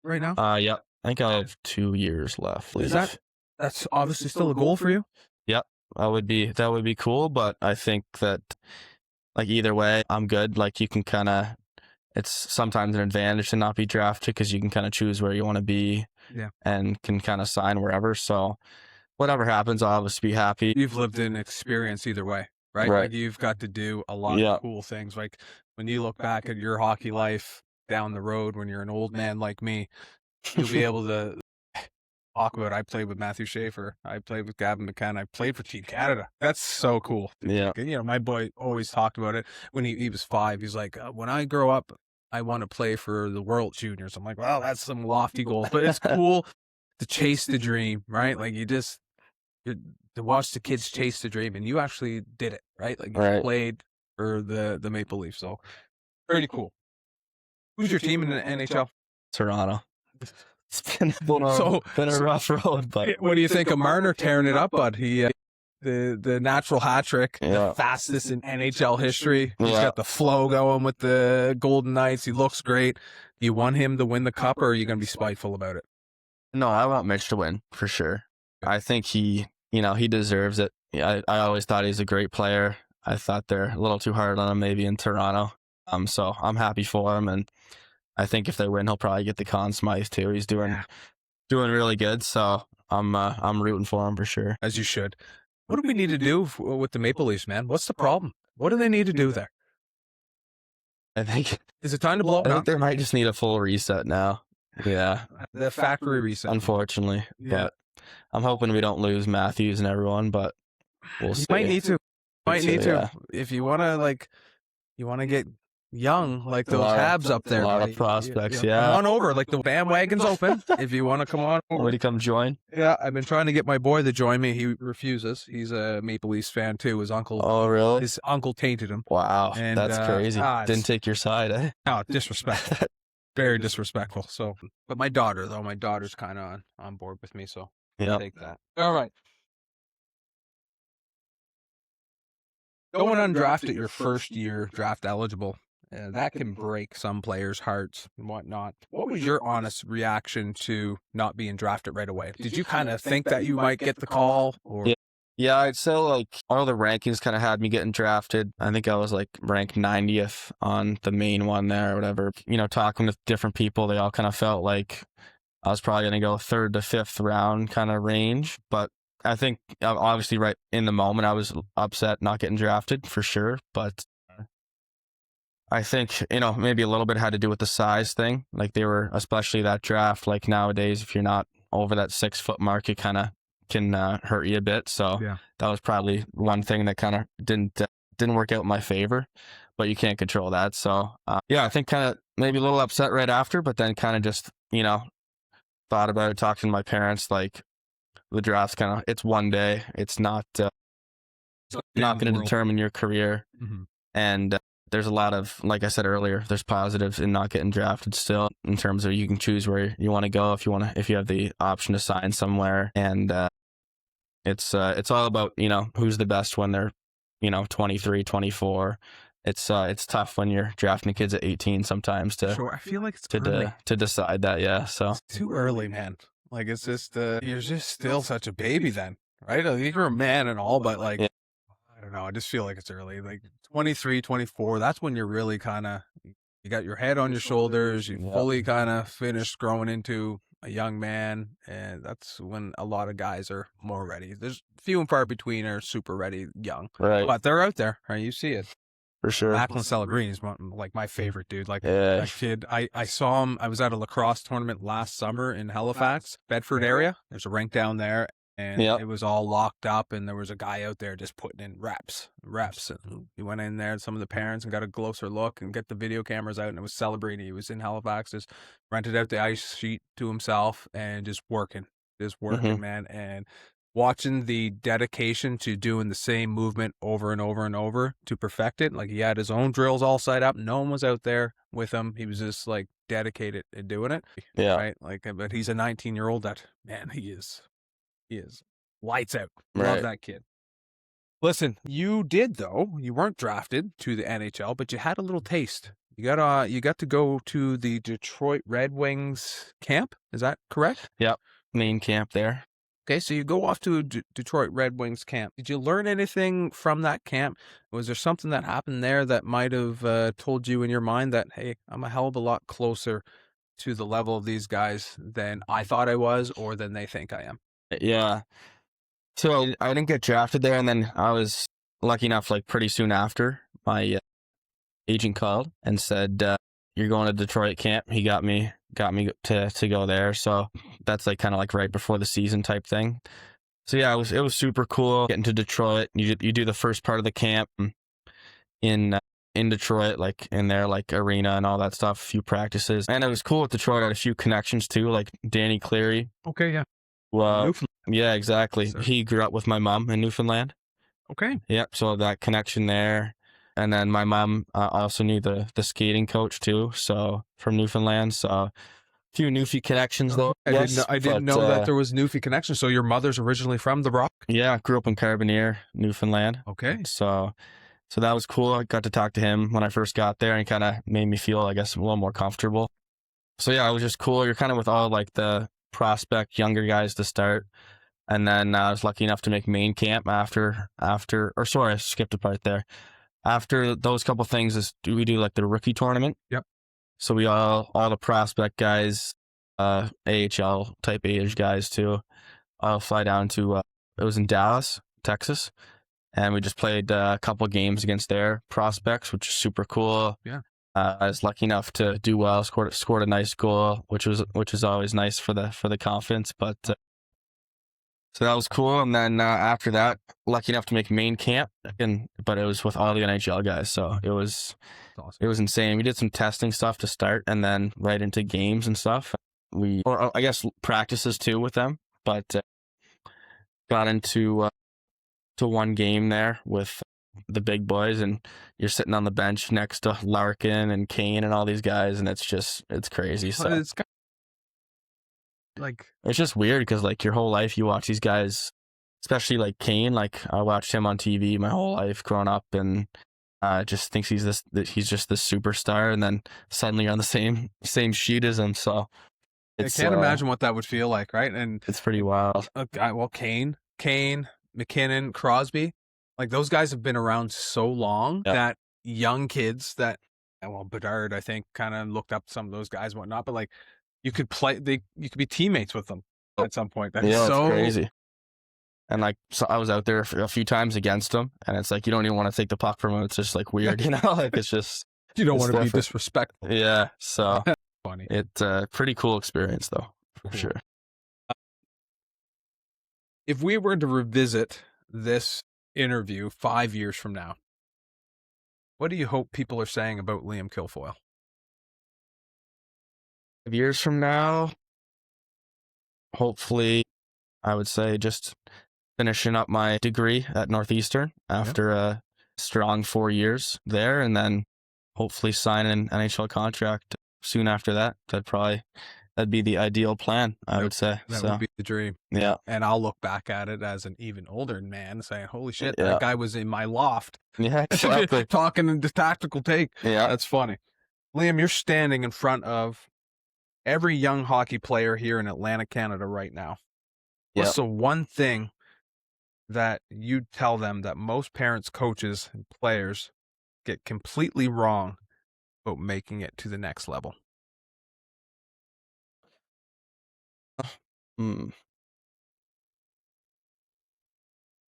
right now? Yep. I think I have 2 years left. Is that's obviously still a goal for you? Yep. That would be cool, but I think that like either way, I'm good. Like you can it's sometimes an advantage to not be drafted because you can kind of choose where you want to be, and can kind of sign wherever. So whatever happens, I'll obviously be happy. You've lived an experience either way, right? Like you've got to do a lot of cool things. Like when you look back at your hockey life down the road, when you're an old man like me, you'll be able to talk about, I played with Matthew Schaefer, I played with Gavin McCann, I played for Team Canada. That's so cool. Yeah. You know, my boy always talked about it when he was 5. He's like, when I grow up, I want to play for the World Juniors. I'm like, well, that's some lofty goals, but it's cool to chase the dream, right? Like to watch the kids chase the dream, and you actually did it, right? Like you played for the Maple Leafs, so pretty cool. Who's your team in the NHL? Toronto. It's been a rough road, but what do you think of Marner tearing it up, bud? He the natural hat trick, the fastest in NHL history. He's got the flow going with the Golden Knights. He looks great. You want him to win the cup, or are you going to be spiteful about it? No, I want Mitch to win for sure. I think he deserves it. I always thought he's a great player. I thought they're a little too hard on him maybe in Toronto. So I'm happy for him, and I think if they win, he'll probably get the Conn Smythe too. He's doing really good, so I'm rooting for him for sure. As you should. What do we need to do with the Maple Leafs, man? What's the problem? What do they need to do there? I think is it time to blow up? I think they might just need a full reset now. Yeah, the factory reset. Unfortunately, but I'm hoping we don't lose Matthews and everyone, but we'll see. Might need to. If you want to get young, like A those lot of- Habs up there. a lot of buddy. prospects, Come yeah. on over. Like the bandwagon's open if you want to come on over. Would he come join? Yeah, I've been trying to get my boy to join me. He refuses. He's a Maple Leafs fan too. His uncle tainted him. Wow, And, that's crazy. it's- Didn't take your side, eh? Oh, disrespectful. Very disrespectful. So, but my daughter's kind of on board with me. So Yeah. I'll take that. All right. Going undrafted your first year draft eligible, that can break some players' hearts and whatnot. What was your honest reaction to not being drafted right away? Did you kind of think that you might get the call? Or Yeah, I'd say like all the rankings kind of had me getting drafted. I think I was like ranked 90th on the main one there or whatever. You know, talking with different people, they all kind of felt like I was probably going to go 3rd to 5th round kind of range. But I think obviously right in the moment I was upset not getting drafted for sure. But I think, you know, maybe a little bit had to do with the size thing. Like they were, especially that draft, like nowadays, if you're not over that 6-foot mark, it kind of can hurt you a bit. So Yeah. that was probably one thing that kind of didn't work out in my favor, but you can't control that. So yeah, I think kind of maybe a little upset right after, but then kind of just, you know, thought about it, talking to my parents, like the draft's kind of, it's one day. It's not going to determine your career. Mm-hmm. And there's a lot of, like I said earlier, there's positives in not getting drafted still, in terms of you can choose where you want to go if you have the option to sign somewhere. And it's all about, you know, who's the best when they're, you know, 23, 24. It's tough when you're drafting kids at 18 sometimes to Sure, I feel like it's early. to decide that. Yeah, so It's too early, man. Like it's just you're just still such a baby then, right? Like, you're a man and all, but like Yeah. I don't know. I just feel like it's early. Like 23, 24. That's when you're really kind of you got your head on your shoulders. You Yeah. fully kind of finished growing into a young man, and that's when a lot of guys are more ready. There's few and far between are super ready young, right, but they're out there. Right? You see it. for sure. Macklin Celebrini is like my favorite dude. Like Yeah. that kid, I saw him. I was at a lacrosse tournament last summer in Halifax, Bedford area. There's a rink down there, and Yep. it was all locked up. And there was a guy out there just putting in reps. And he went in there, some of the parents, and got a closer look and get the video cameras out. And it was Celebrini. He was in Halifax, just rented out the ice sheet to himself and just working, Mhm. man. And watching the dedication to doing the same movement over and over and over to perfect it. Like he had his own drills all set up. No one was out there with him. He was just like dedicated at doing it. Yeah. Right. Like, but he's a 19-year-old that, man, he is lights out. Love Right. that kid. Listen, you did though. You weren't drafted to the NHL, but you had a little taste. You got to go to the Detroit Red Wings camp. Is that correct? Main camp there. Okay, so you go off to Detroit Red Wings camp. Did you learn anything from that camp? Was there something that happened there that might have told you in your mind that, hey, I'm a hell of a lot closer to the level of these guys than I thought I was or than they think I am? Yeah. So I didn't get drafted there, and then I was lucky enough, like pretty soon after, my agent called and said, "You're going to Detroit camp." He got me to go there. So that's like kind of like right before the season type thing. So yeah, it was super cool getting to Detroit. You do the first part of the camp in Detroit, like in their like arena and all that stuff, a few practices, and it was cool with Detroit. I had a few connections too, like Danny Cleary. Okay, yeah. Well, Newfoundland. yeah, exactly. Sir. He grew up with my mom in Newfoundland. Okay. Yep. So that connection there. And then my mom also knew the skating coach too. So from Newfoundland. So a few Newfie connections though. I didn't know that there was Newfie connection. So your mother's originally from the Rock? Yeah. Grew up in Carbonear, Newfoundland. Okay. So that was cool. I got to talk to him when I first got there, and he kind of made me feel, I guess, a little more comfortable. So yeah, it was just cool. You're kind of with all like the prospect younger guys to start. And then I was lucky enough to make main camp after, or sorry, I skipped a part there. After those couple things we do like the rookie tournament. Yep. So we all the prospect guys, AHL type age guys too, I'll fly down to, it was in Dallas, Texas. And we just played a couple games against their prospects, which is super cool. Yeah. I was lucky enough to do well, scored a nice goal, which is always nice for the confidence. But So that was cool. And then after that, lucky enough to make main camp, but it was with all the NHL guys. So it was insane. We did some testing stuff to start, and then right into games and stuff. Or I guess practices too with them, but got into to one game there with the big boys, and you're sitting on the bench next to Larkin and Kane and all these guys, and it's crazy. So It's like, it's just weird because like your whole life you watch these guys, especially like Kane. Like I watched him on TV my whole life growing up, and just thinks he's just this superstar, and then suddenly you're on the same sheet as him. So I can't imagine what that would feel like, right? And it's pretty wild. Well, Kane, McKinnon, Crosby, like those guys have been around so long that young kids that, well, Bedard, I think, kind of looked up some of those guys and whatnot, but like you could be teammates with them at some point. That's so it's crazy. And like, so I was out there a few times against him, and it's like you don't even want to take the puck from him. It's just like weird, you know. Like it's just you don't want to be disrespectful. Yeah, so funny. It's a pretty cool experience, though, for sure. If we were to revisit this interview 5 years from now, what do you hope people are saying about Liam Kilfoil? 5 years from now, hopefully, I would say just finishing up my degree at Northeastern after a strong 4 years there, and then hopefully sign an NHL contract soon after that. That'd be the ideal plan, I would say. That would be the dream. Yeah. And I'll look back at it as an even older man saying, holy shit, that guy was in my loft. Yeah, exactly. Talking in the tactical take. Yeah. That's funny. Liam, you're standing in front of every young hockey player here in Atlantic, Canada right now. What's the one thing that you'd tell them that most parents, coaches, and players get completely wrong about making it to the next level?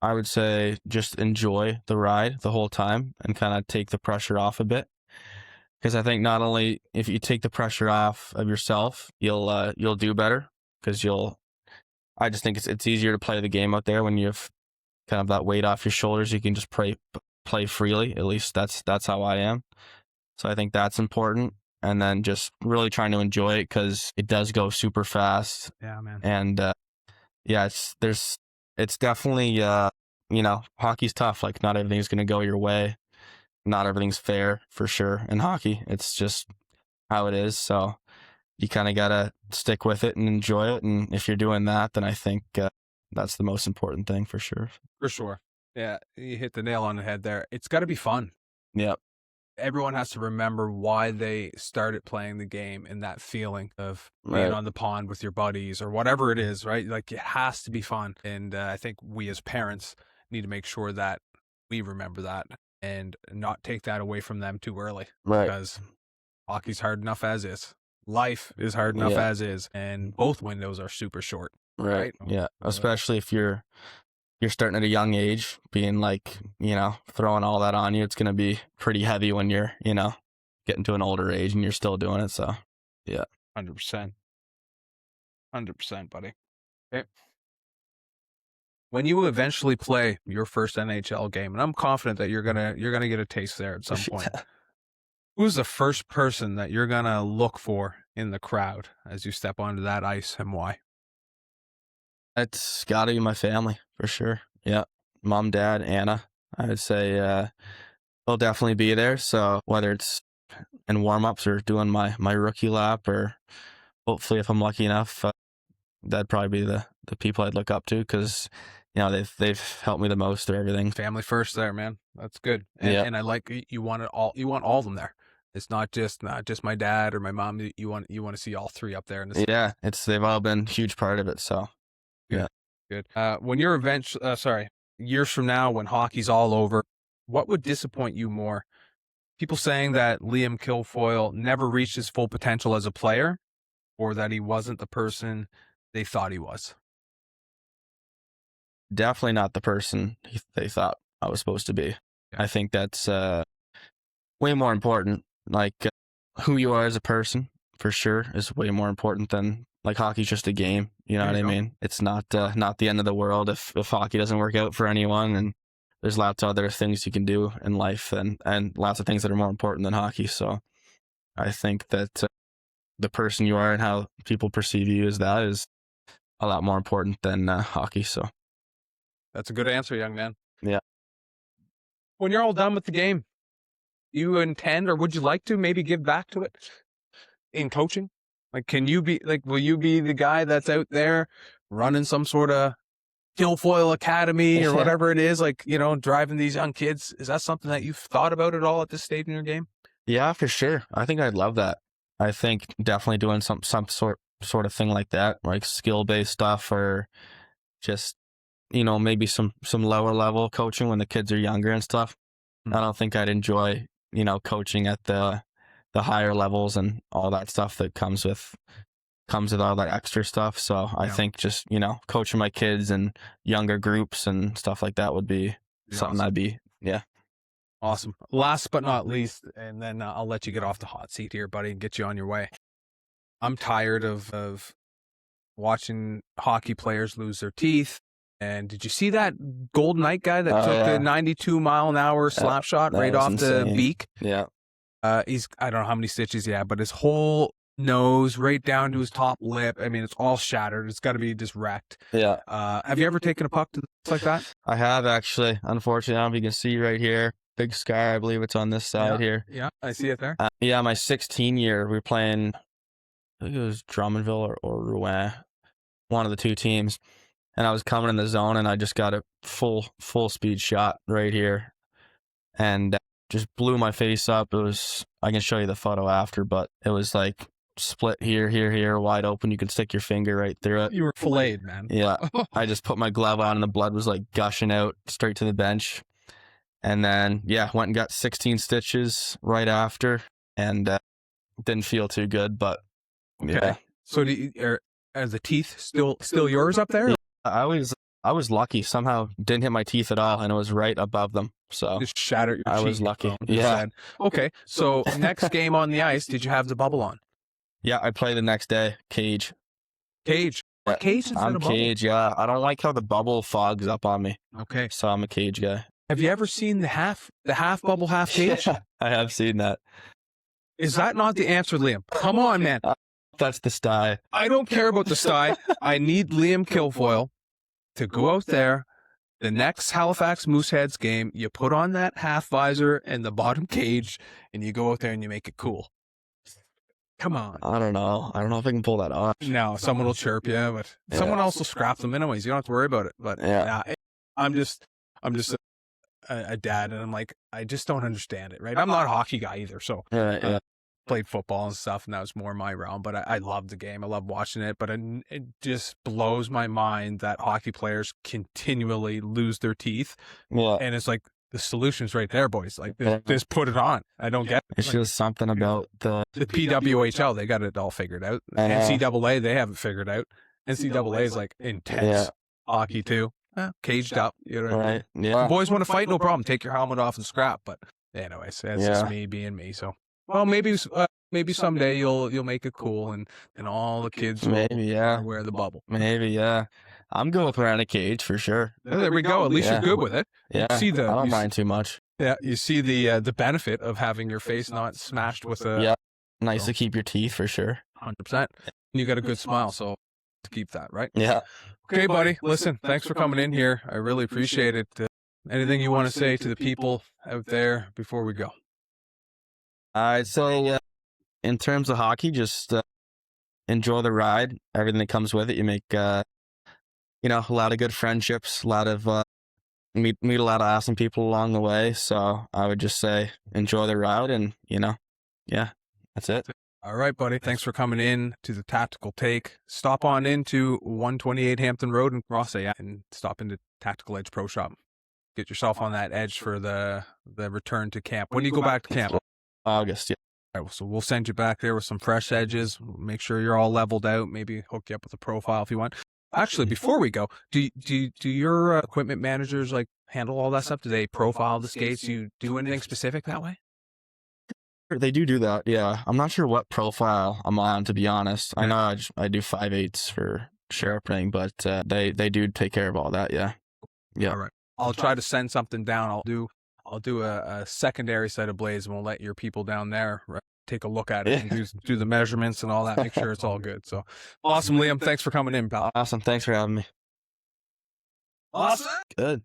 I would say just enjoy the ride the whole time and kind of take the pressure off a bit. Because I think not only if you take the pressure off of yourself, you'll do better. Because I just think it's easier to play the game out there when you have kind of that weight off your shoulders. You can just play freely. At least that's how I am. So I think that's important. And then just really trying to enjoy it because it does go super fast. Yeah, man. And it's definitely hockey's tough. Like not everything's gonna go your way. Not everything's fair for sure in hockey. It's just how it is. So you kind of gotta stick with it and enjoy it. And if you're doing that, then I think that's the most important thing for sure. For sure. Yeah, you hit the nail on the head there. It's got to be fun. Yeah. Everyone has to remember why they started playing the game and that feeling of being on the pond with your buddies or whatever it is, right? Like it has to be fun. And I think we as parents need to make sure that we remember that and not take that away from them too early. Right. Because hockey's hard enough as is. Life is hard enough as is. And both windows are super short. Right. Yeah. Especially if you're starting at a young age, being like, throwing all that on you. It's going to be pretty heavy when you're, getting to an older age and you're still doing it. So, yeah. 100%. 100%, buddy. Okay. When you eventually play your first NHL game, and I'm confident that you're gonna get a taste there at some point. Who's the first person that you're gonna look for in the crowd as you step onto that ice, and why? It's got to be my family for sure. Yeah, mom, dad, Anna. I would say they'll definitely be there. So whether it's in warm-ups or doing my rookie lap, or hopefully if I'm lucky enough, that'd probably be the people I'd look up to because they've helped me the most through everything. Family first there, man. That's good. And I like you want it all. You want all of them there. It's not just my dad or my mom. You want to see all three up there. Yeah, they've all been a huge part of it. So good. When you're years from now, when hockey's all over, what would disappoint you more? People saying that Liam Kilfoil never reached his full potential as a player, or that he wasn't the person they thought he was? Definitely not the person they thought I was supposed to be. Yeah. I think that's way more important. Like who you are as a person, for sure, is way more important than Like hockey's just a game, you know There what I you go. mean? It's not the end of the world if hockey doesn't work out for anyone, and there's lots of other things you can do in life, and lots of things that are more important than hockey. So I think that the person you are and how people perceive you as that is a lot more important than hockey. So That's a good answer, young man. yeah. When you're all done with the game, you intend, or would you like to maybe give back to it in coaching? Like, will you be the guy that's out there running some sort of Kilfoil Academy or whatever it is, like, driving these young kids? Is that something that you've thought about at all at this stage in your game? Yeah, for sure. I think I'd love that. I think definitely doing some sort of thing like that, like skill-based stuff, or just, maybe some lower level coaching when the kids are younger and stuff. I don't think I'd enjoy, coaching at the higher levels and all that stuff that comes with all that extra stuff. So I think just, coaching my kids and younger groups and stuff like that would be something awesome. I'd be, yeah. Awesome. Last but not least, and then I'll let you get off the hot seat here, buddy, and get you on your way. I'm tired of watching hockey players lose their teeth. And did you see that Golden Knight guy that took the 92-mile-an-hour slap shot right off the beak? Yeah. I don't know how many stitches he had, but his whole nose right down to his top lip. I mean, it's all shattered. It's got to be just wrecked. Yeah. Have you ever taken a puck like that? I have, actually. Unfortunately, I don't know if you can see right here. Big scar, I believe it's on this side here. Yeah, I see it there. Yeah, my 16 year, we were playing, I think it was Drummondville or Rouen, one of the two teams. And I was coming in the zone, and I just got a full speed shot right here, and just blew my face up. It was, I can show you the photo after, but it was like split here, wide open. You could stick your finger right through it. You were filleted, man. Yeah. I just put my glove on, and the blood was like gushing out straight to the bench. And then, went and got 16 stitches right after, and didn't feel too good, but yeah. So are the teeth still yours up there? Yeah, I was lucky. Somehow didn't hit my teeth at all, and it was right above them. So just shattered your cheek. I was lucky. Yeah. Okay. So next game on the ice, did you have the bubble on? Yeah, I play the next day. Cage. Cage. What cage instead of bubble? Cage. Yeah, I don't like how the bubble fogs up on me. Okay. So I'm a cage guy. Have you ever seen the half bubble, half cage? Yeah, I have seen that. Is that not the answer, Liam? Come on, man. That's the sty. I don't care about the sty. I need Liam Kilfoil to go out there. The next Halifax Mooseheads game, you put on that half visor and the bottom cage, and you go out there and you make it cool. Come on. I don't know if I can pull that off. No, someone will chirp you, but someone else will scrap them anyways. You don't have to worry about it. But I'm just a dad, and I'm like, I just don't understand it, right? I'm not a hockey guy either, so played football and stuff, and that was more my realm. But I love the game. I love watching it. But it just blows my mind that hockey players continually lose their teeth. Yeah. And it's like, the solution's right there, boys. Like, just put it on. I don't get it. It's just something about the PWHL. They got it all figured out. NCAA, they haven't figured out. NCAA is like intense hockey too. Caged up. You know what I mean? Yeah. If boys want to fight, no problem. Take your helmet off and scrap. But anyways, that's just me being me. So, well, maybe someday you'll make it cool, and all the kids will wear the bubble. Maybe, yeah. I'm good with wearing a cage for sure. There we go. At least you're good with it. Yeah. I don't mind too much. Yeah, you see the benefit of having your face not smashed with a. Yeah. Nice to keep your teeth for sure. 100%. You got a good smile, so to keep that, right? Yeah. Okay, buddy. Listen, thanks for coming in here. I really appreciate it. Anything you want to say to the people out there before we go? I'd say, in terms of hockey, just enjoy the ride. Everything that comes with it. You make, a lot of good friendships. A lot of meet a lot of awesome people along the way. So I would just say enjoy the ride, and that's it. All right, buddy. Thanks for coming in to the Tactical Take. Stop on into 128 Hampton Road in Rossay and stop into Tactical Edge Pro Shop. Get yourself on that edge for the return to camp. When do you go back to camp? August, yeah. All right, so we'll send you back there with some fresh edges. Make sure you're all leveled out. Maybe hook you up with a profile if you want. Actually, before we go, do your equipment managers like handle all that stuff? Do they profile the skates? Do you do anything specific that way? They do that, yeah. I'm not sure what profile I'm on, to be honest. I know I do 5/8 for sharpening, but they do take care of all that, yeah. Yeah. All right. I'll try to send something down. I'll do a secondary set of blades, and we'll let your people down there take a look at it and do the measurements and all that. Make sure it's all good. So awesome, Liam. Thanks for coming in, pal. Awesome. Thanks for having me. Awesome. Good.